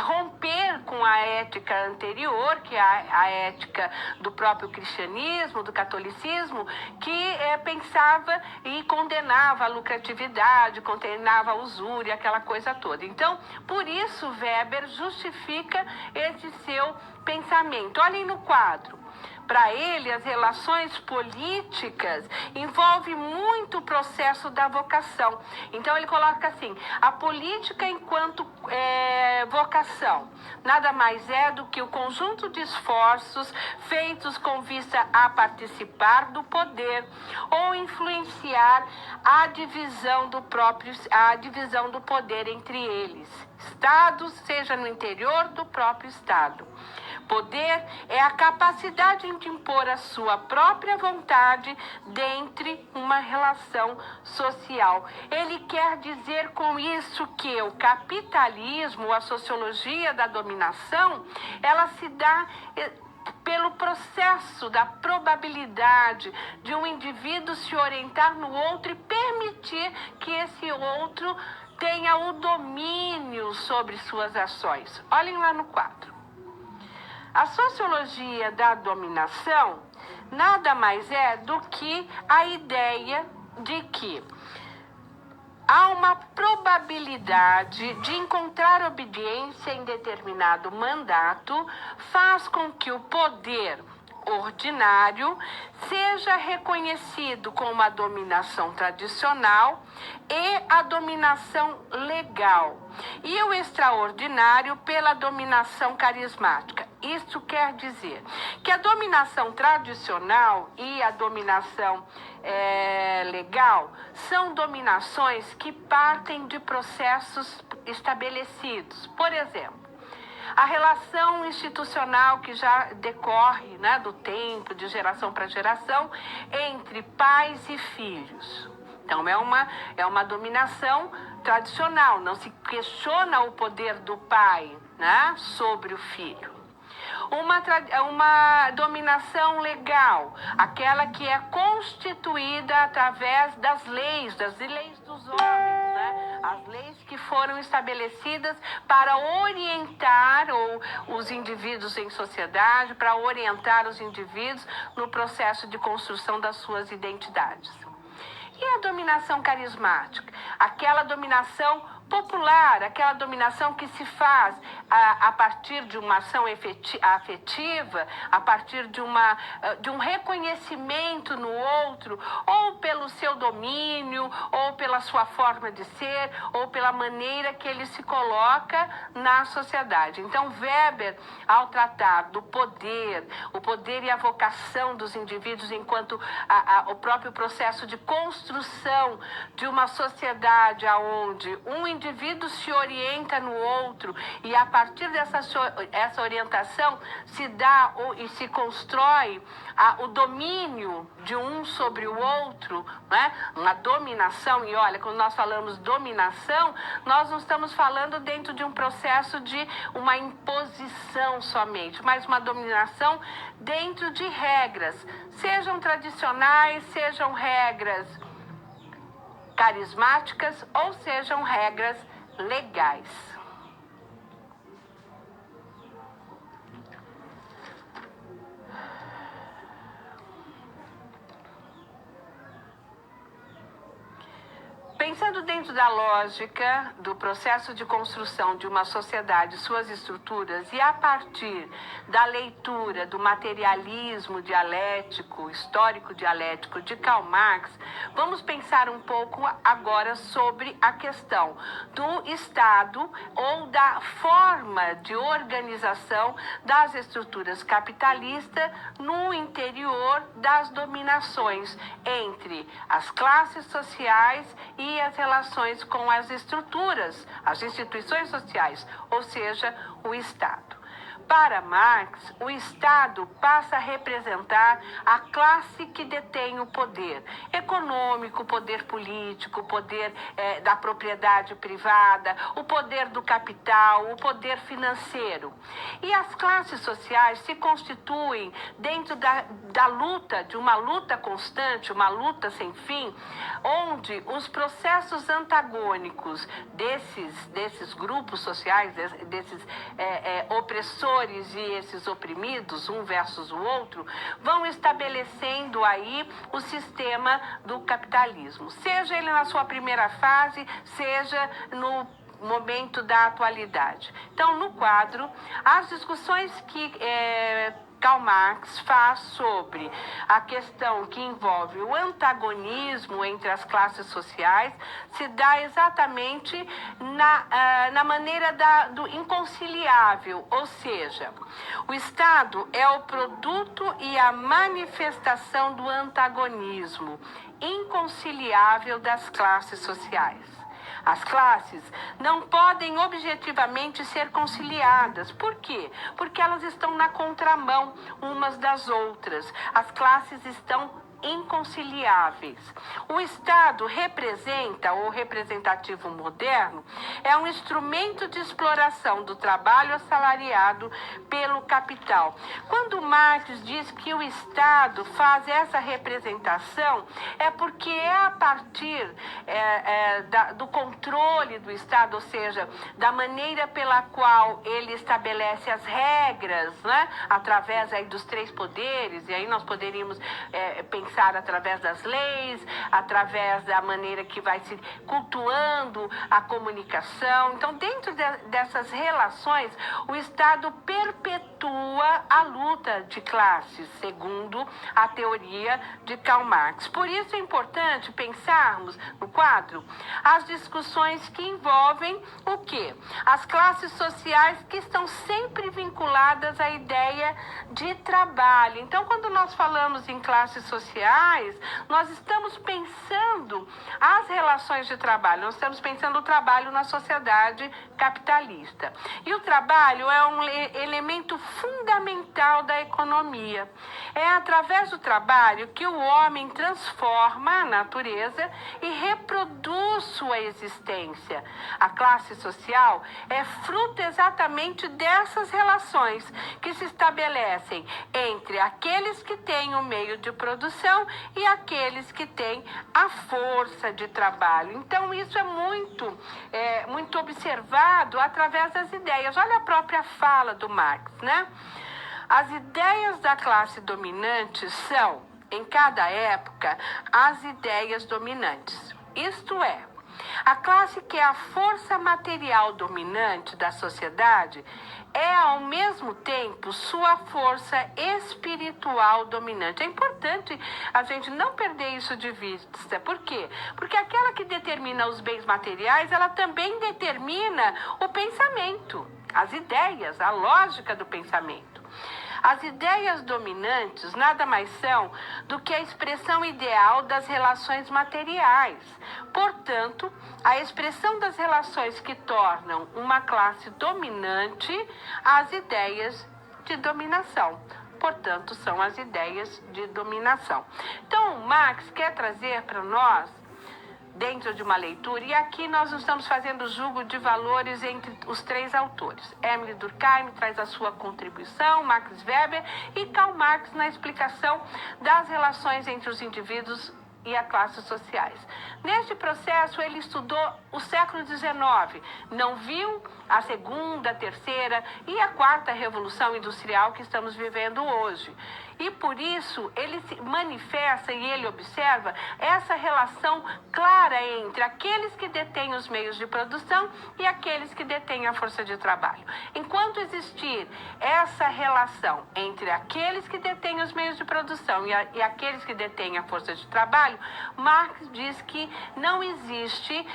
romper com a ética anterior, que é a ética do próprio cristianismo, do catolicismo, que pensava e condenava a lucratividade, condenava a usúria, aquela coisa toda. Então, por isso Weber justifica esse seu pensamento. Olhem no quadro. Para ele, as relações políticas envolvem muito o processo da vocação. Então, ele coloca assim, a política enquanto vocação nada mais é do que o conjunto de esforços feitos com vista a participar do poder ou influenciar a divisão do poder entre eles. Estados, seja no interior do próprio Estado. Poder é a capacidade de impor a sua própria vontade dentro uma relação social. Ele quer dizer com isso que o capitalismo, a sociologia da dominação, ela se dá pelo processo da probabilidade de um indivíduo se orientar no outro e permitir que esse outro tenha o domínio sobre suas ações. Olhem lá no quadro. A sociologia da dominação nada mais é do que a ideia de que há uma probabilidade de encontrar obediência em determinado mandato, faz com que o poder ordinário seja reconhecido como a dominação tradicional e a dominação legal, e o extraordinário pela dominação carismática. Isso quer dizer que a dominação tradicional e a dominação legal são dominações que partem de processos estabelecidos. Por exemplo, a relação institucional que já decorre, né, do tempo, de geração para geração, entre pais e filhos. Então, é uma dominação tradicional, não se questiona o poder do pai, né, sobre o filho. Uma dominação legal, aquela que é constituída através das leis dos homens, né? As leis que foram estabelecidas para orientar os indivíduos em sociedade, para orientar os indivíduos no processo de construção das suas identidades. E a dominação carismática? Aquela dominação popular, aquela dominação que se faz a partir de uma ação afetiva, a partir de um reconhecimento no outro, ou pelo seu domínio, ou pela sua forma de ser, ou pela maneira que ele se coloca na sociedade. Então, Weber, ao tratar do poder, o poder e a vocação dos indivíduos enquanto o próprio processo de construção de uma sociedade onde um indivíduo se orienta no outro e a partir essa orientação se dá e se constrói o domínio de um sobre o outro, né? Uma dominação. E olha, quando nós falamos dominação, nós não estamos falando dentro de um processo de uma imposição somente, mas uma dominação dentro de regras, sejam tradicionais, sejam regras carismáticas ou sejam regras legais. Pensando dentro da lógica do processo de construção de uma sociedade, suas estruturas, e a partir da leitura do materialismo dialético, histórico dialético de Karl Marx, vamos pensar um pouco agora sobre a questão do Estado ou da forma de organização das estruturas capitalistas no interior das dominações entre as classes sociais e as relações com as estruturas, as instituições sociais, ou seja, o Estado. Para Marx, o Estado passa a representar a classe que detém o poder econômico, o poder político, o poder da propriedade privada, o poder do capital, o poder financeiro. E as classes sociais se constituem dentro da luta, de uma luta constante, uma luta sem fim, onde os processos antagônicos desses grupos sociais, desses opressores e esses oprimidos, um versus o outro, vão estabelecendo aí o sistema do capitalismo. Seja ele na sua primeira fase, seja no momento da atualidade. Então, no quadro, as discussões que Karl Marx faz sobre a questão que envolve o antagonismo entre as classes sociais, se dá exatamente na maneira do inconciliável, ou seja, o Estado é o produto e a manifestação do antagonismo inconciliável das classes sociais. As classes não podem objetivamente ser conciliadas. Por quê? Porque elas estão na contramão umas das outras. As classes estão inconciliáveis. O Estado representa, ou representativo moderno, é um instrumento de exploração do trabalho assalariado pelo capital. Quando Marx diz que o Estado faz essa representação, é porque é a partir do controle do Estado, ou seja, da maneira pela qual ele estabelece as regras, né, através aí dos três poderes, e aí nós poderíamos pensar através das leis, através da maneira que vai se cultuando a comunicação. Então, dentro dessas relações, o Estado perpetua a luta de classes, segundo a teoria de Karl Marx. Por isso é importante pensarmos no quadro as discussões que envolvem o quê? As classes sociais que estão sempre vinculadas à ideia de trabalho. Então, quando nós falamos em classes sociais, nós estamos pensando as relações de trabalho, nós estamos pensando o trabalho na sociedade capitalista. E o trabalho é um elemento fundamental da economia. É através do trabalho que o homem transforma a natureza e reproduz sua existência. A classe social é fruto exatamente dessas relações que se estabelecem entre aqueles que têm o meio de produção e aqueles que têm a força de trabalho. Então, isso é muito observado através das ideias. Olha a própria fala do Marx, né? As ideias da classe dominante são, em cada época, as ideias dominantes. Isto é, a classe que é a força material dominante da sociedade é, ao mesmo tempo, sua força espiritual dominante. É importante a gente não perder isso de vista. Por quê? Porque aquela que determina os bens materiais, ela também determina o pensamento, as ideias, a lógica do pensamento. As ideias dominantes nada mais são do que a expressão ideal das relações materiais. Portanto, a expressão das relações que tornam uma classe dominante as ideias de dominação. Portanto, são as ideias de dominação. Então, Marx quer trazer para nós, dentro de uma leitura, e aqui nós não estamos fazendo julgo de valores entre os três autores. Émile Durkheim traz a sua contribuição, Max Weber e Karl Marx na explicação das relações entre os indivíduos e as classes sociais. Neste processo, ele estudou o século XIX, não viu a segunda, a terceira e a quarta revolução industrial que estamos vivendo hoje. E por isso ele se manifesta e ele observa essa relação clara entre aqueles que detêm os meios de produção e aqueles que detêm a força de trabalho. Enquanto existir essa relação entre aqueles que detêm os meios de produção e aqueles que detêm a força de trabalho, Marx diz que não existe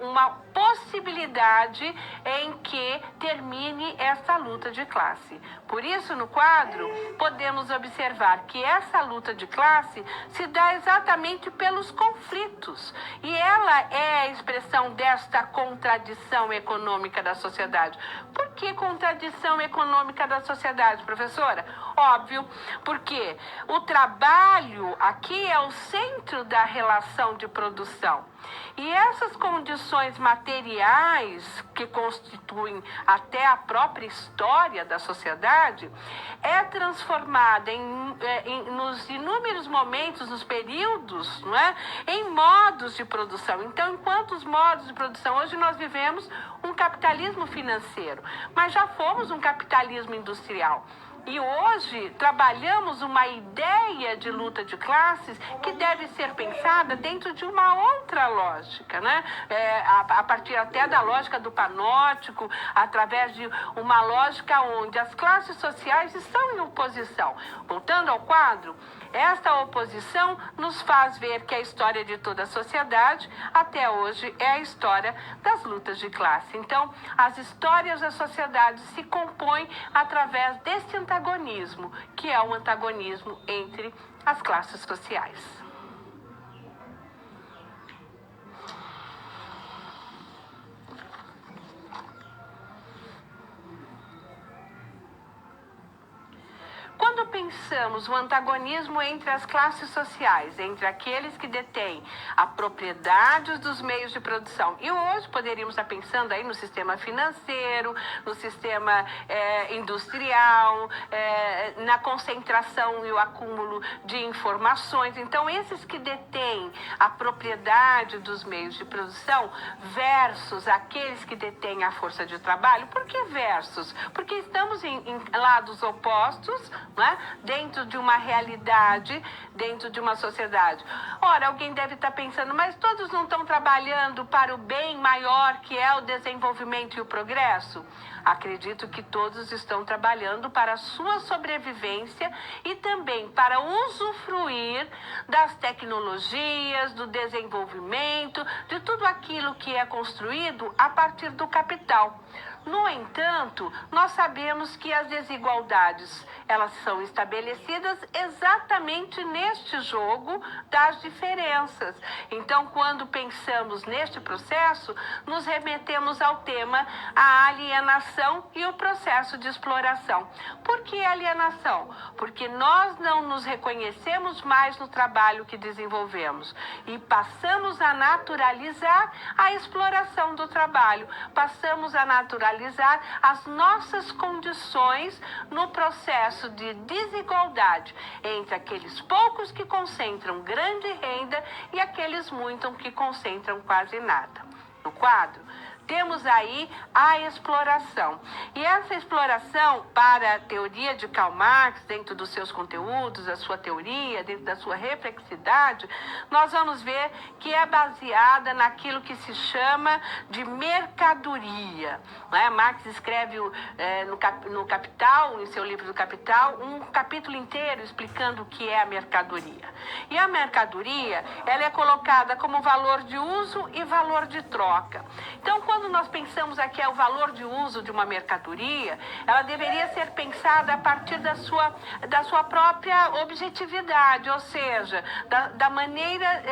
uma possibilidade em que termine essa luta de classe. Por isso, no quadro, podemos observar que essa luta de classe se dá exatamente pelos conflitos. E ela é a expressão desta contradição econômica da sociedade. Por que contradição econômica da sociedade, professora? Óbvio, porque o trabalho aqui é o centro da relação de produção. E essas condições materiais que constituem até a própria história da sociedade é transformada nos inúmeros momentos, nos períodos, não é? Em modos de produção. Então, enquanto os modos de produção, hoje nós vivemos um capitalismo financeiro, mas já fomos um capitalismo industrial. E hoje trabalhamos uma ideia de luta de classes que deve ser pensada dentro de uma outra lógica, né? A partir até da lógica do panóptico, através de uma lógica onde as classes sociais estão em oposição. Voltando ao quadro, esta oposição nos faz ver que a história de toda a sociedade, até hoje, é a história das lutas de classe. Então, as histórias da sociedade se compõem através deste antagonismo, que é o antagonismo entre as classes sociais. Quando pensamos o antagonismo entre as classes sociais, entre aqueles que detêm a propriedade dos meios de produção, e hoje poderíamos estar pensando aí no sistema financeiro, no sistema industrial, na concentração e o acúmulo de informações. Então, esses que detêm a propriedade dos meios de produção versus aqueles que detêm a força de trabalho. Por que versus? Porque estamos em lados opostos, né? Dentro de uma realidade, dentro de uma sociedade. Ora, alguém deve estar pensando, mas todos não estão trabalhando para o bem maior que é o desenvolvimento e o progresso? Acredito que todos estão trabalhando para a sua sobrevivência e também para usufruir das tecnologias, do desenvolvimento, de tudo aquilo que é construído a partir do capital. No entanto, nós sabemos que as desigualdades, elas são estabelecidas exatamente neste jogo das diferenças. Então, quando pensamos neste processo, nos remetemos ao tema a alienação e o processo de exploração. Por que alienação? Porque nós não nos reconhecemos mais no trabalho que desenvolvemos e passamos a naturalizar a exploração do trabalho, passamos a naturalizar as nossas condições no processo de desigualdade entre aqueles poucos que concentram grande renda e aqueles muitos que concentram quase nada. No quadro, temos aí a exploração. E essa exploração, para a teoria de Karl Marx, dentro dos seus conteúdos, a sua teoria, dentro da sua reflexidade, nós vamos ver que é baseada naquilo que se chama de mercadoria. Né? Marx escreve no Capital, em seu livro do Capital, um capítulo inteiro explicando o que é a mercadoria. E a mercadoria, ela é colocada como valor de uso e valor de troca. Então, quando nós pensamos aqui o valor de uso de uma mercadoria, ela deveria ser pensada a partir da sua própria objetividade, ou seja, da maneira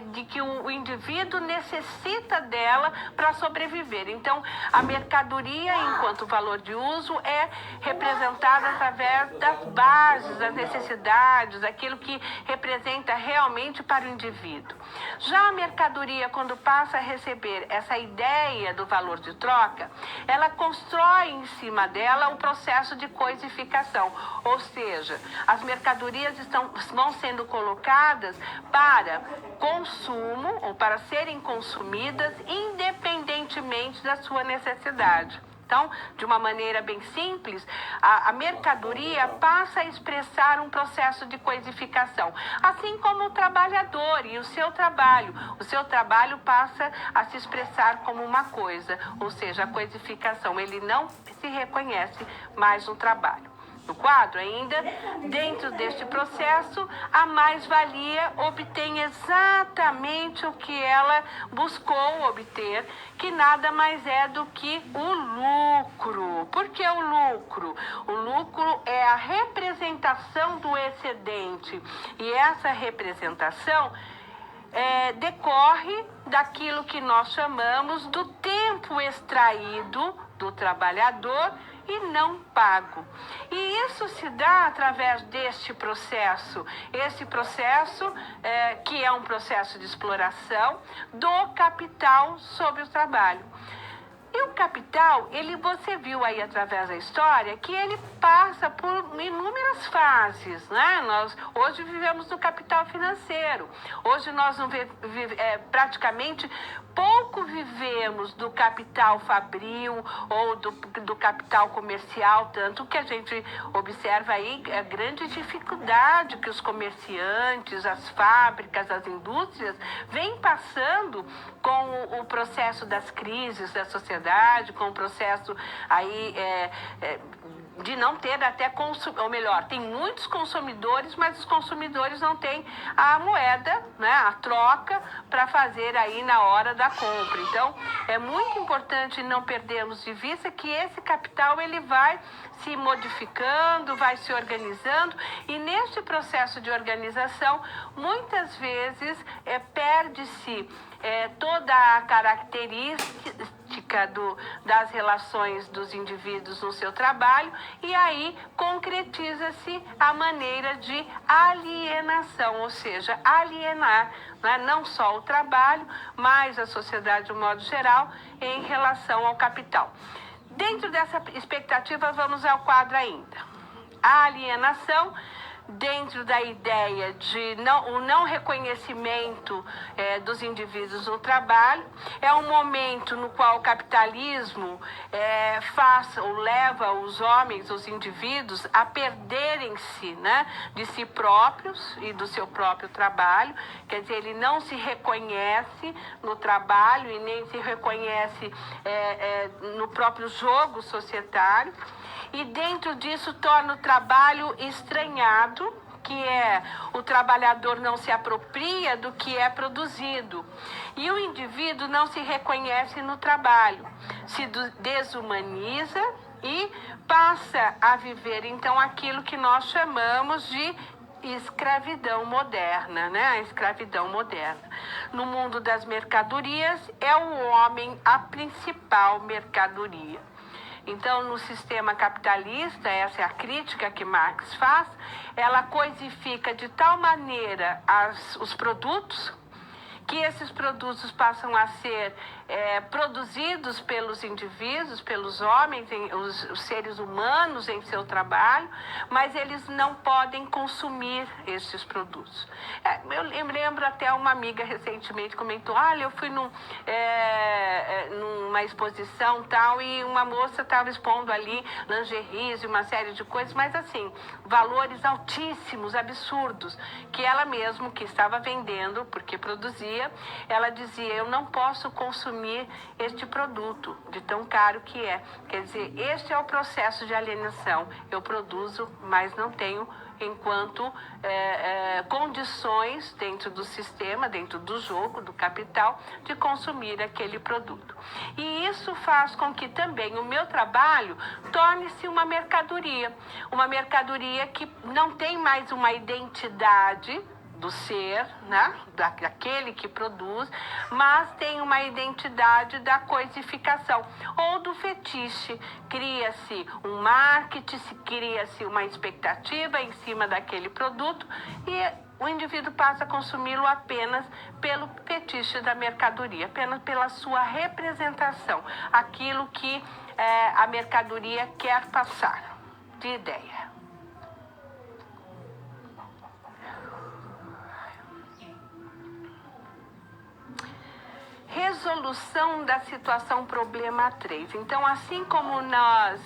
de que o indivíduo necessita dela para sobreviver. Então, a mercadoria, enquanto valor de uso, é representada através das bases, das necessidades, aquilo que representa realmente para o indivíduo. Já a mercadoria, quando passa a receber essa ideia do valor de troca, ela constrói em cima dela o processo de coisificação, ou seja, as mercadorias vão sendo colocadas para consumo ou para serem consumidas independentemente da sua necessidade. Então, de uma maneira bem simples, a mercadoria passa a expressar um processo de coisificação, assim como o trabalhador e o seu trabalho. O seu trabalho passa a se expressar como uma coisa, ou seja, a coisificação. Ele não se reconhece mais no trabalho. No quadro ainda, dentro deste processo, a mais-valia obtém exatamente o que ela buscou obter, que nada mais é do que o lucro. Por que o lucro? O lucro é a representação do excedente, e essa representação decorre daquilo que nós chamamos do tempo extraído do trabalhador e não pago. E isso se dá através deste processo. Esse processo, que é um processo de exploração do capital sobre o trabalho. E o capital, você viu aí através da história que ele passa por inúmeras fases, né? Nós hoje vivemos no capital financeiro. Hoje nós não praticamente pouco vivemos do capital fabril ou do capital comercial, tanto que a gente observa aí a grande dificuldade que os comerciantes, as fábricas, as indústrias vêm passando com o processo das crises da sociedade, com o processo aí de não ter até ou melhor, tem muitos consumidores, mas os consumidores não têm a moeda, né, a troca para fazer aí na hora da compra. Então, é muito importante não perdermos de vista que esse capital ele vai se modificando, vai se organizando, e neste processo de organização, muitas vezes perde-se toda a característica das relações dos indivíduos no seu trabalho, e aí concretiza-se a maneira de alienação, ou seja, alienar, né, não só o trabalho, mas a sociedade de um modo geral em relação ao capital. Dentro dessa expectativa, vamos ao quadro ainda. A alienação, dentro da ideia de o não reconhecimento dos indivíduos no trabalho, é um momento no qual o capitalismo faz ou leva os homens, os indivíduos, a perderem-se, né, de si próprios e do seu próprio trabalho. Quer dizer, ele não se reconhece no trabalho e nem se reconhece no próprio jogo societário. E dentro disso torna o trabalho estranhado, que o trabalhador não se apropria do que é produzido. E o indivíduo não se reconhece no trabalho, se desumaniza e passa a viver, então, aquilo que nós chamamos de escravidão moderna, né? A escravidão moderna. No mundo das mercadorias, é o homem a principal mercadoria. Então, no sistema capitalista, essa é a crítica que Marx faz, ela coisifica de tal maneira os produtos, que esses produtos passam a ser produzidos pelos indivíduos, pelos homens, os seres humanos em seu trabalho, mas eles não podem consumir esses produtos. Eu lembro até uma amiga recentemente comentou, olha, eu fui numa exposição tal, e uma moça estava expondo ali lingeries e uma série de coisas, mas assim, valores altíssimos, absurdos, que ela mesma, que estava vendendo, porque produzia, ela dizia, eu não posso consumir este produto, de tão caro que é. Quer dizer, este é o processo de alienação. Eu produzo, mas não tenho, enquanto condições dentro do sistema, dentro do jogo, do capital, de consumir aquele produto. E isso faz com que também o meu trabalho torne-se uma mercadoria que não tem mais uma identidade do ser, né, daquele que produz, mas tem uma identidade da coisificação ou do fetiche. Cria-se um marketing, cria-se uma expectativa em cima daquele produto e o indivíduo passa a consumi-lo apenas pelo fetiche da mercadoria, apenas pela sua representação, aquilo que a mercadoria quer passar de ideia. Resolução da situação problema 3. Então, assim como nós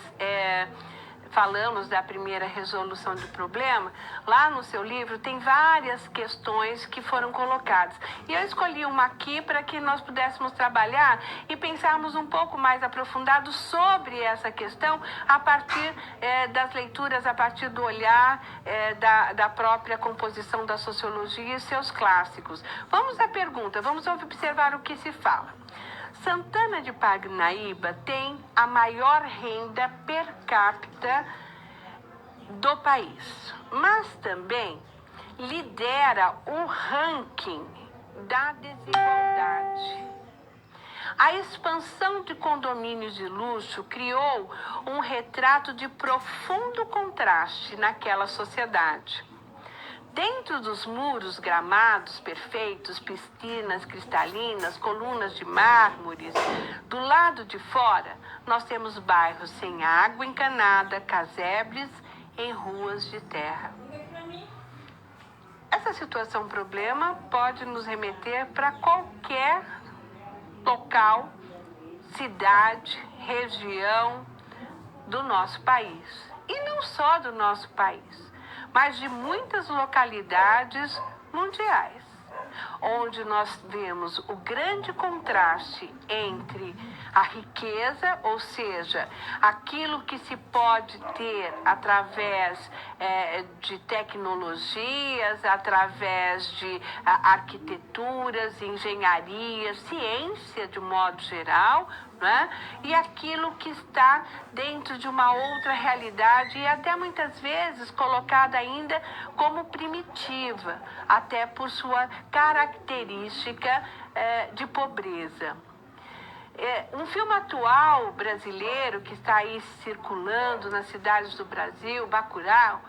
falamos da primeira resolução de problema, lá no seu livro tem várias questões que foram colocadas. E eu escolhi uma aqui para que nós pudéssemos trabalhar e pensarmos um pouco mais aprofundado sobre essa questão a partir das leituras, a partir do olhar da própria composição da sociologia e seus clássicos. Vamos à pergunta, vamos observar o que se fala. Santana de Parnaíba tem a maior renda per capita do país, mas também lidera o ranking da desigualdade. A expansão de condomínios de luxo criou um retrato de profundo contraste naquela sociedade. Dentro dos muros gramados perfeitos, piscinas cristalinas, colunas de mármores, do lado de fora, nós temos bairros sem água encanada, casebres em ruas de terra. Essa situação problema pode nos remeter para qualquer local, cidade, região do nosso país. E não só do nosso país, mas de muitas localidades mundiais, onde nós vemos o grande contraste entre a riqueza, ou seja, aquilo que se pode ter através de tecnologias, através de arquiteturas, engenharias, ciência de modo geral, né? E aquilo que está dentro de uma outra realidade e até muitas vezes colocada ainda como primitiva, até por sua característica de pobreza. Um filme atual brasileiro que está aí circulando nas cidades do Brasil, Bacurau,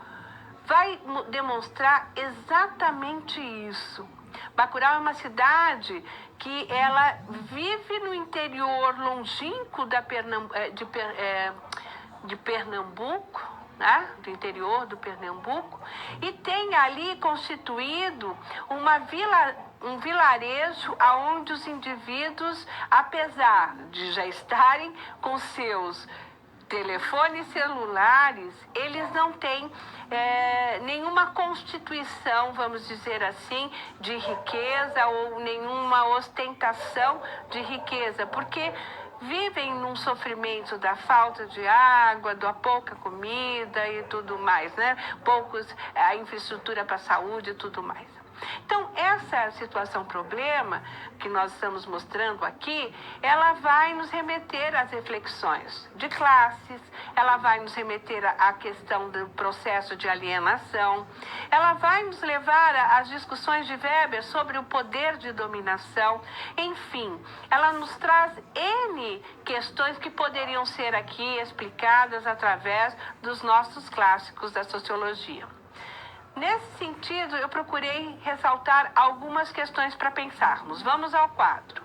vai demonstrar exatamente isso. Bacurau é uma cidade que ela vive no interior longínquo de Pernambuco, né? Do interior do Pernambuco, e tem ali constituído um vilarejo onde os indivíduos, apesar de já estarem com seus telefones celulares, eles não têm nenhuma constituição, vamos dizer assim, de riqueza ou nenhuma ostentação de riqueza, porque vivem num sofrimento da falta de água, da pouca comida e tudo mais, né? A infraestrutura para a saúde e tudo mais. Então, essa situação problema que nós estamos mostrando aqui, ela vai nos remeter às reflexões de classes, ela vai nos remeter à questão do processo de alienação, ela vai nos levar às discussões de Weber sobre o poder de dominação, enfim, ela nos traz N questões que poderiam ser aqui explicadas através dos nossos clássicos da sociologia. Nesse sentido, eu procurei ressaltar algumas questões para pensarmos. Vamos ao quadro.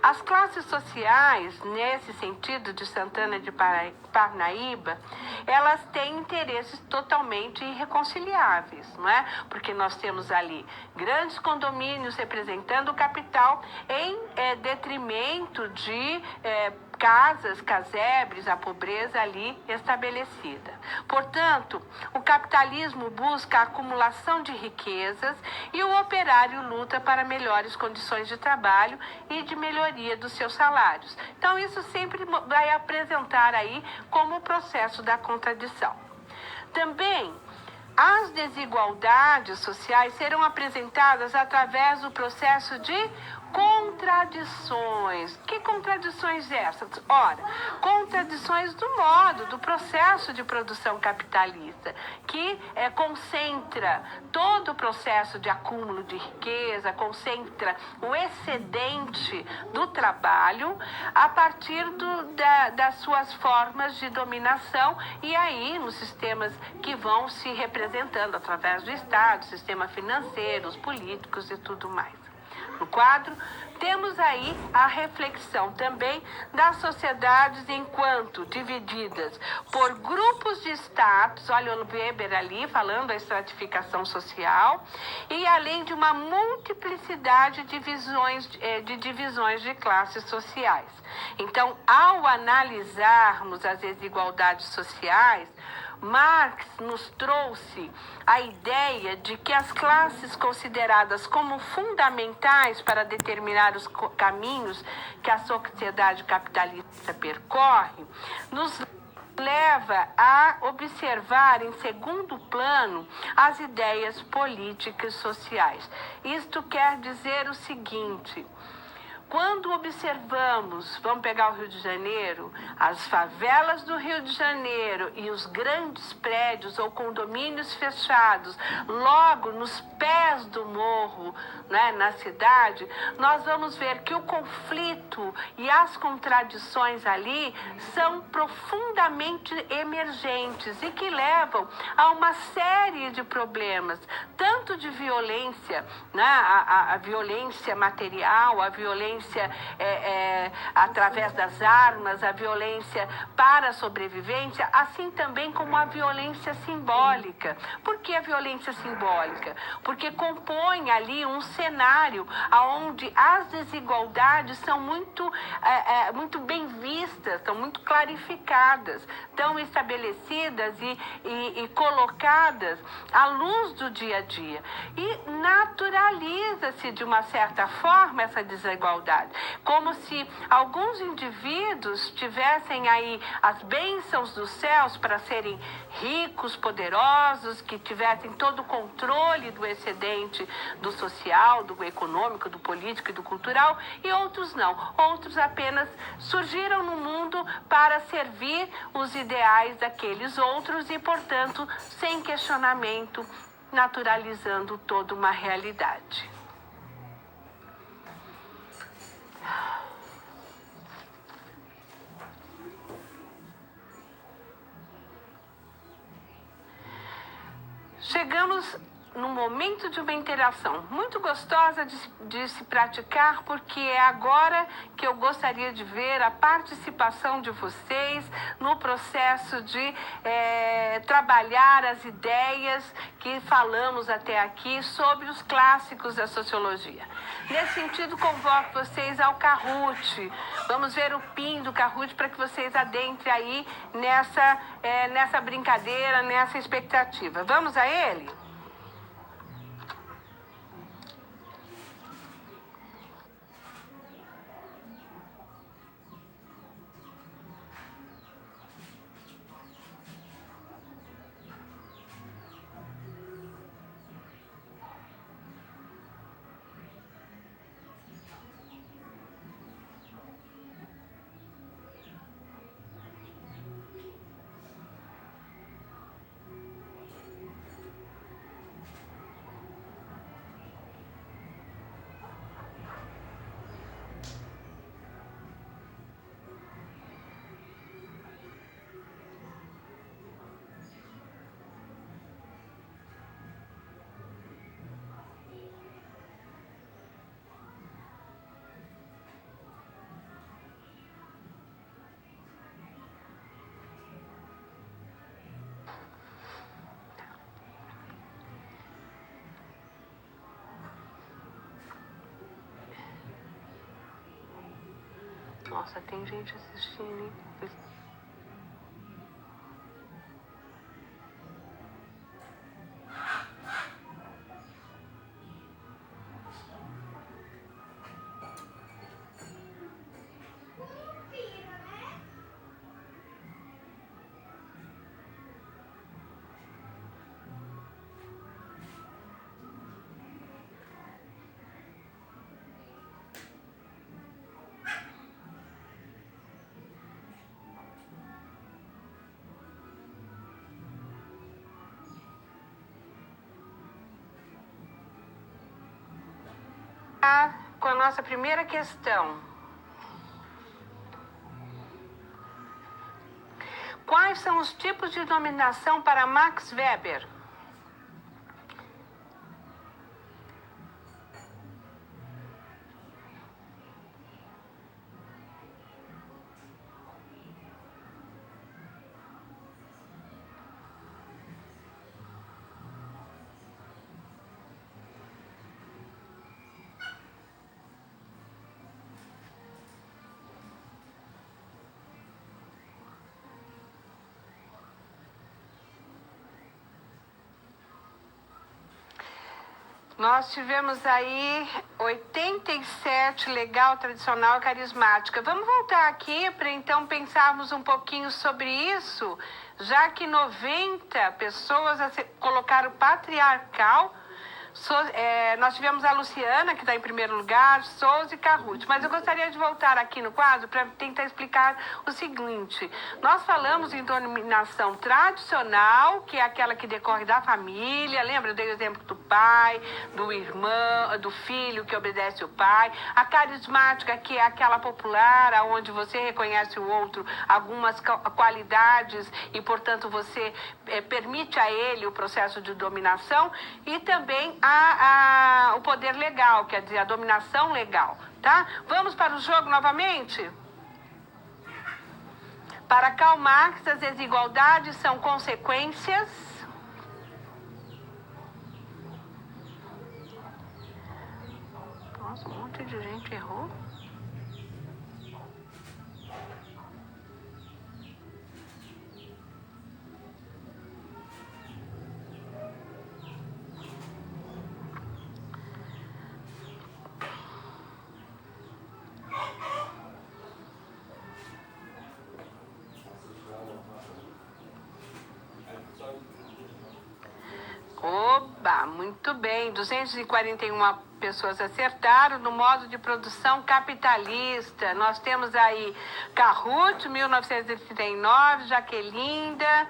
As classes sociais, nesse sentido de Santana de Parnaíba, elas têm interesses totalmente irreconciliáveis, não é? Porque nós temos ali grandes condomínios representando o capital em detrimento de casas, casebres, a pobreza ali estabelecida. Portanto, o capitalismo busca a acumulação de riquezas e o operário luta para melhores condições de trabalho e de melhoria dos seus salários. Então, isso sempre vai apresentar aí como o processo da contradição. Também, as desigualdades sociais serão apresentadas através do processo de contradições. Que contradições essas? Ora, contradições do processo de produção capitalista, que concentra todo o processo de acúmulo de riqueza, concentra o excedente do trabalho a partir das suas formas de dominação e aí nos sistemas que vão se representando através do Estado, sistema financeiro, os políticos e tudo mais. No quadro, temos aí a reflexão também das sociedades enquanto divididas por grupos de status, olha o Weber ali falando da estratificação social, e além de uma multiplicidade de divisões de classes sociais. Então, ao analisarmos as desigualdades sociais, Marx nos trouxe a ideia de que as classes consideradas como fundamentais para determinar os caminhos que a sociedade capitalista percorre, nos leva a observar em segundo plano as ideias políticas e sociais. Isto quer dizer o seguinte: quando observamos, vamos pegar o Rio de Janeiro, as favelas do Rio de Janeiro e os grandes prédios ou condomínios fechados, logo nos pés do morro, né, na cidade, nós vamos ver que o conflito e as contradições ali são profundamente emergentes e que levam a uma série de problemas, tanto de violência, né, a violência material, a violência violência através das armas, a violência para a sobrevivência, assim também como a violência simbólica. Por que a violência simbólica? Porque compõe ali um cenário onde as desigualdades são muito bem vistas, estão muito clarificadas, estão estabelecidas e colocadas à luz do dia a dia. E naturaliza-se, de uma certa forma, essa desigualdade, como se alguns indivíduos tivessem aí as bênçãos dos céus para serem ricos, poderosos, que tivessem todo o controle do excedente do social, do econômico, do político e do cultural, e outros não. Outros apenas surgiram no mundo para servir os ideais daqueles outros e, portanto, sem questionamento, naturalizando toda uma realidade. Chegamos num momento de uma interação muito gostosa de se praticar, porque é agora que eu gostaria de ver a participação de vocês no processo de trabalhar as ideias que falamos até aqui sobre os clássicos da sociologia. Nesse sentido, convoco vocês ao Kahoot. Vamos ver o PIN do Kahoot para que vocês adentrem aí nessa brincadeira, nessa expectativa. Vamos a ele? Nossa, tem gente assistindo, hein? Com a nossa primeira questão. Quais são os tipos de dominação para Max Weber? Nós tivemos aí 87, legal, tradicional e carismática. Vamos voltar aqui para então pensarmos um pouquinho sobre isso, já que 90 pessoas colocaram patriarcal. Nós tivemos a Luciana, que está em primeiro lugar, Souza e Kahoot. Mas eu gostaria de voltar aqui no quadro para tentar explicar o seguinte. Nós falamos em dominação tradicional, que é aquela que decorre da família. Lembra? Eu dei o exemplo do pai, do irmão, do filho que obedece o pai. A carismática, que é aquela popular, onde você reconhece o outro algumas qualidades e, portanto, você permite a ele o processo de dominação. E também o poder legal, quer dizer, a dominação legal, tá? Vamos para o jogo novamente? Para Karl Marx, as desigualdades são consequências Nossa, um monte de gente errou. Oba, muito bem. 241 pessoas acertaram no modo de produção capitalista. Nós temos aí Carruth, 1939, Jaquelinda,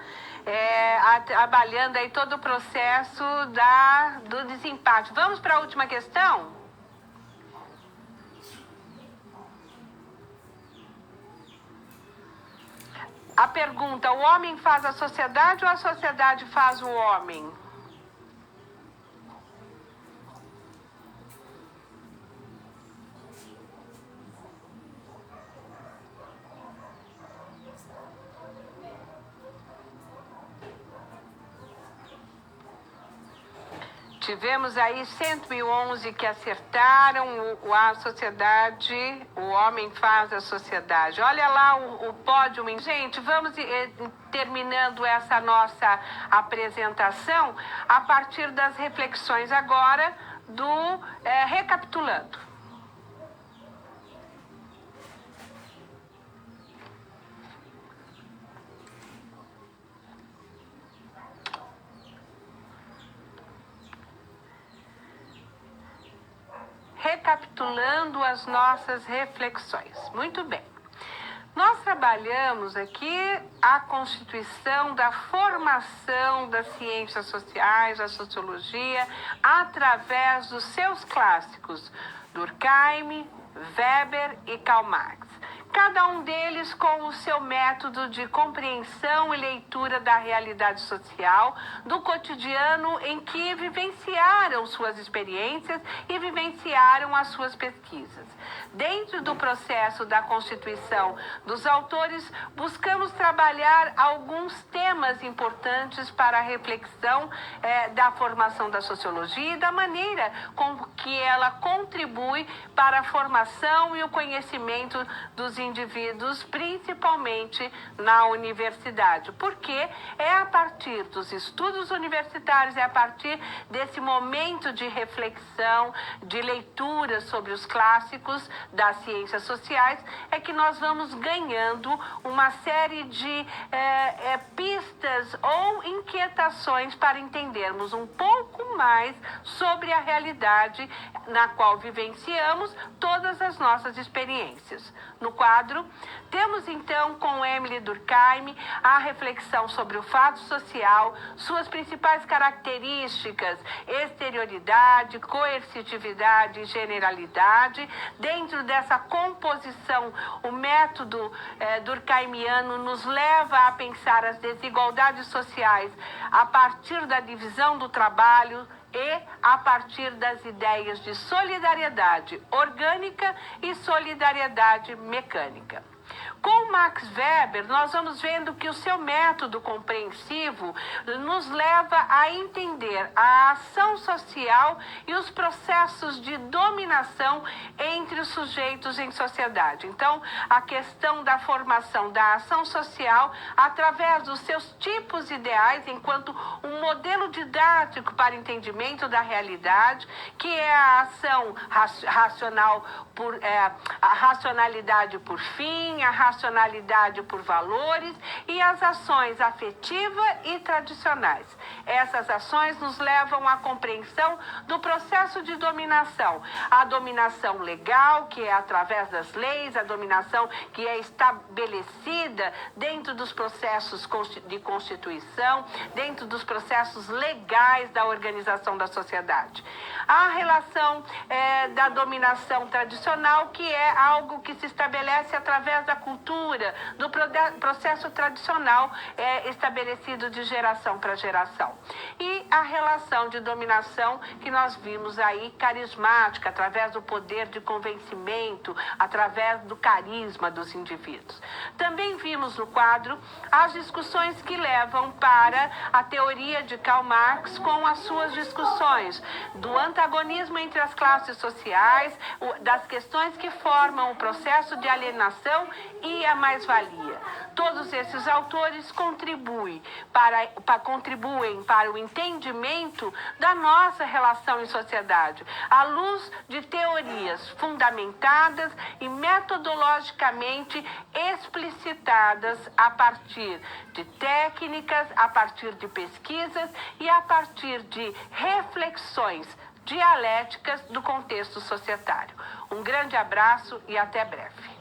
trabalhando aí todo o processo do desempate. Vamos para a última questão? A pergunta: o homem faz a sociedade ou a sociedade faz o homem? Tivemos aí 111 que acertaram, a sociedade, o homem faz a sociedade. Olha lá o pódio. Gente, vamos terminando essa nossa apresentação a partir das reflexões agora recapitulando. Recapitulando as nossas reflexões. Muito bem. Nós trabalhamos aqui a constituição da formação das ciências sociais, da sociologia, através dos seus clássicos, Durkheim, Weber e Karl Marx. Cada um deles com o seu método de compreensão e leitura da realidade social, do cotidiano em que vivenciaram suas experiências e vivenciaram as suas pesquisas. Dentro do processo da constituição dos autores, buscamos trabalhar alguns temas importantes para a reflexão da formação da sociologia e da maneira com que ela contribui para a formação e o conhecimento dos indivíduos, principalmente na universidade. Porque é a partir dos estudos universitários, é a partir desse momento de reflexão, de leitura sobre os clássicos das ciências sociais, é que nós vamos ganhando uma série de pistas ou inquietações para entendermos um pouco mais sobre a realidade na qual vivenciamos todas as nossas experiências. No quadro, temos então com Émile Durkheim a reflexão sobre o fato social, suas principais características, exterioridade, coercitividade e generalidade. Dentro dessa composição, o método durkheimiano nos leva a pensar as desigualdades sociais a partir da divisão do trabalho e a partir das ideias de solidariedade orgânica e solidariedade mecânica. Com Max Weber, nós vamos vendo que o seu método compreensivo nos leva a entender a ação social e os processos de dominação entre os sujeitos em sociedade. Então, a questão da formação da ação social através dos seus tipos ideais enquanto um modelo didático para entendimento da realidade, que é a ação racional a racionalidade por fim, a racionalidade por valores e as ações afetiva e tradicionais. Essas ações nos levam à compreensão do processo de dominação. A dominação legal, que é através das leis, a dominação que é estabelecida dentro dos processos de constituição, dentro dos processos legais da organização da sociedade. A relação da dominação tradicional, que é algo que se estabelece através da cultura ruptura do processo tradicional estabelecido de geração para geração. E a relação de dominação que nós vimos aí, carismática, através do poder de convencimento, através do carisma dos indivíduos. Também vimos no quadro as discussões que levam para a teoria de Karl Marx com as suas discussões do antagonismo entre as classes sociais, das questões que formam o processo de alienação e a mais-valia. Todos esses autores contribuem para o entendimento da nossa relação em sociedade, à luz de teorias fundamentadas e metodologicamente explicitadas a partir de técnicas, a partir de pesquisas e a partir de reflexões dialéticas do contexto societário. Um grande abraço e até breve.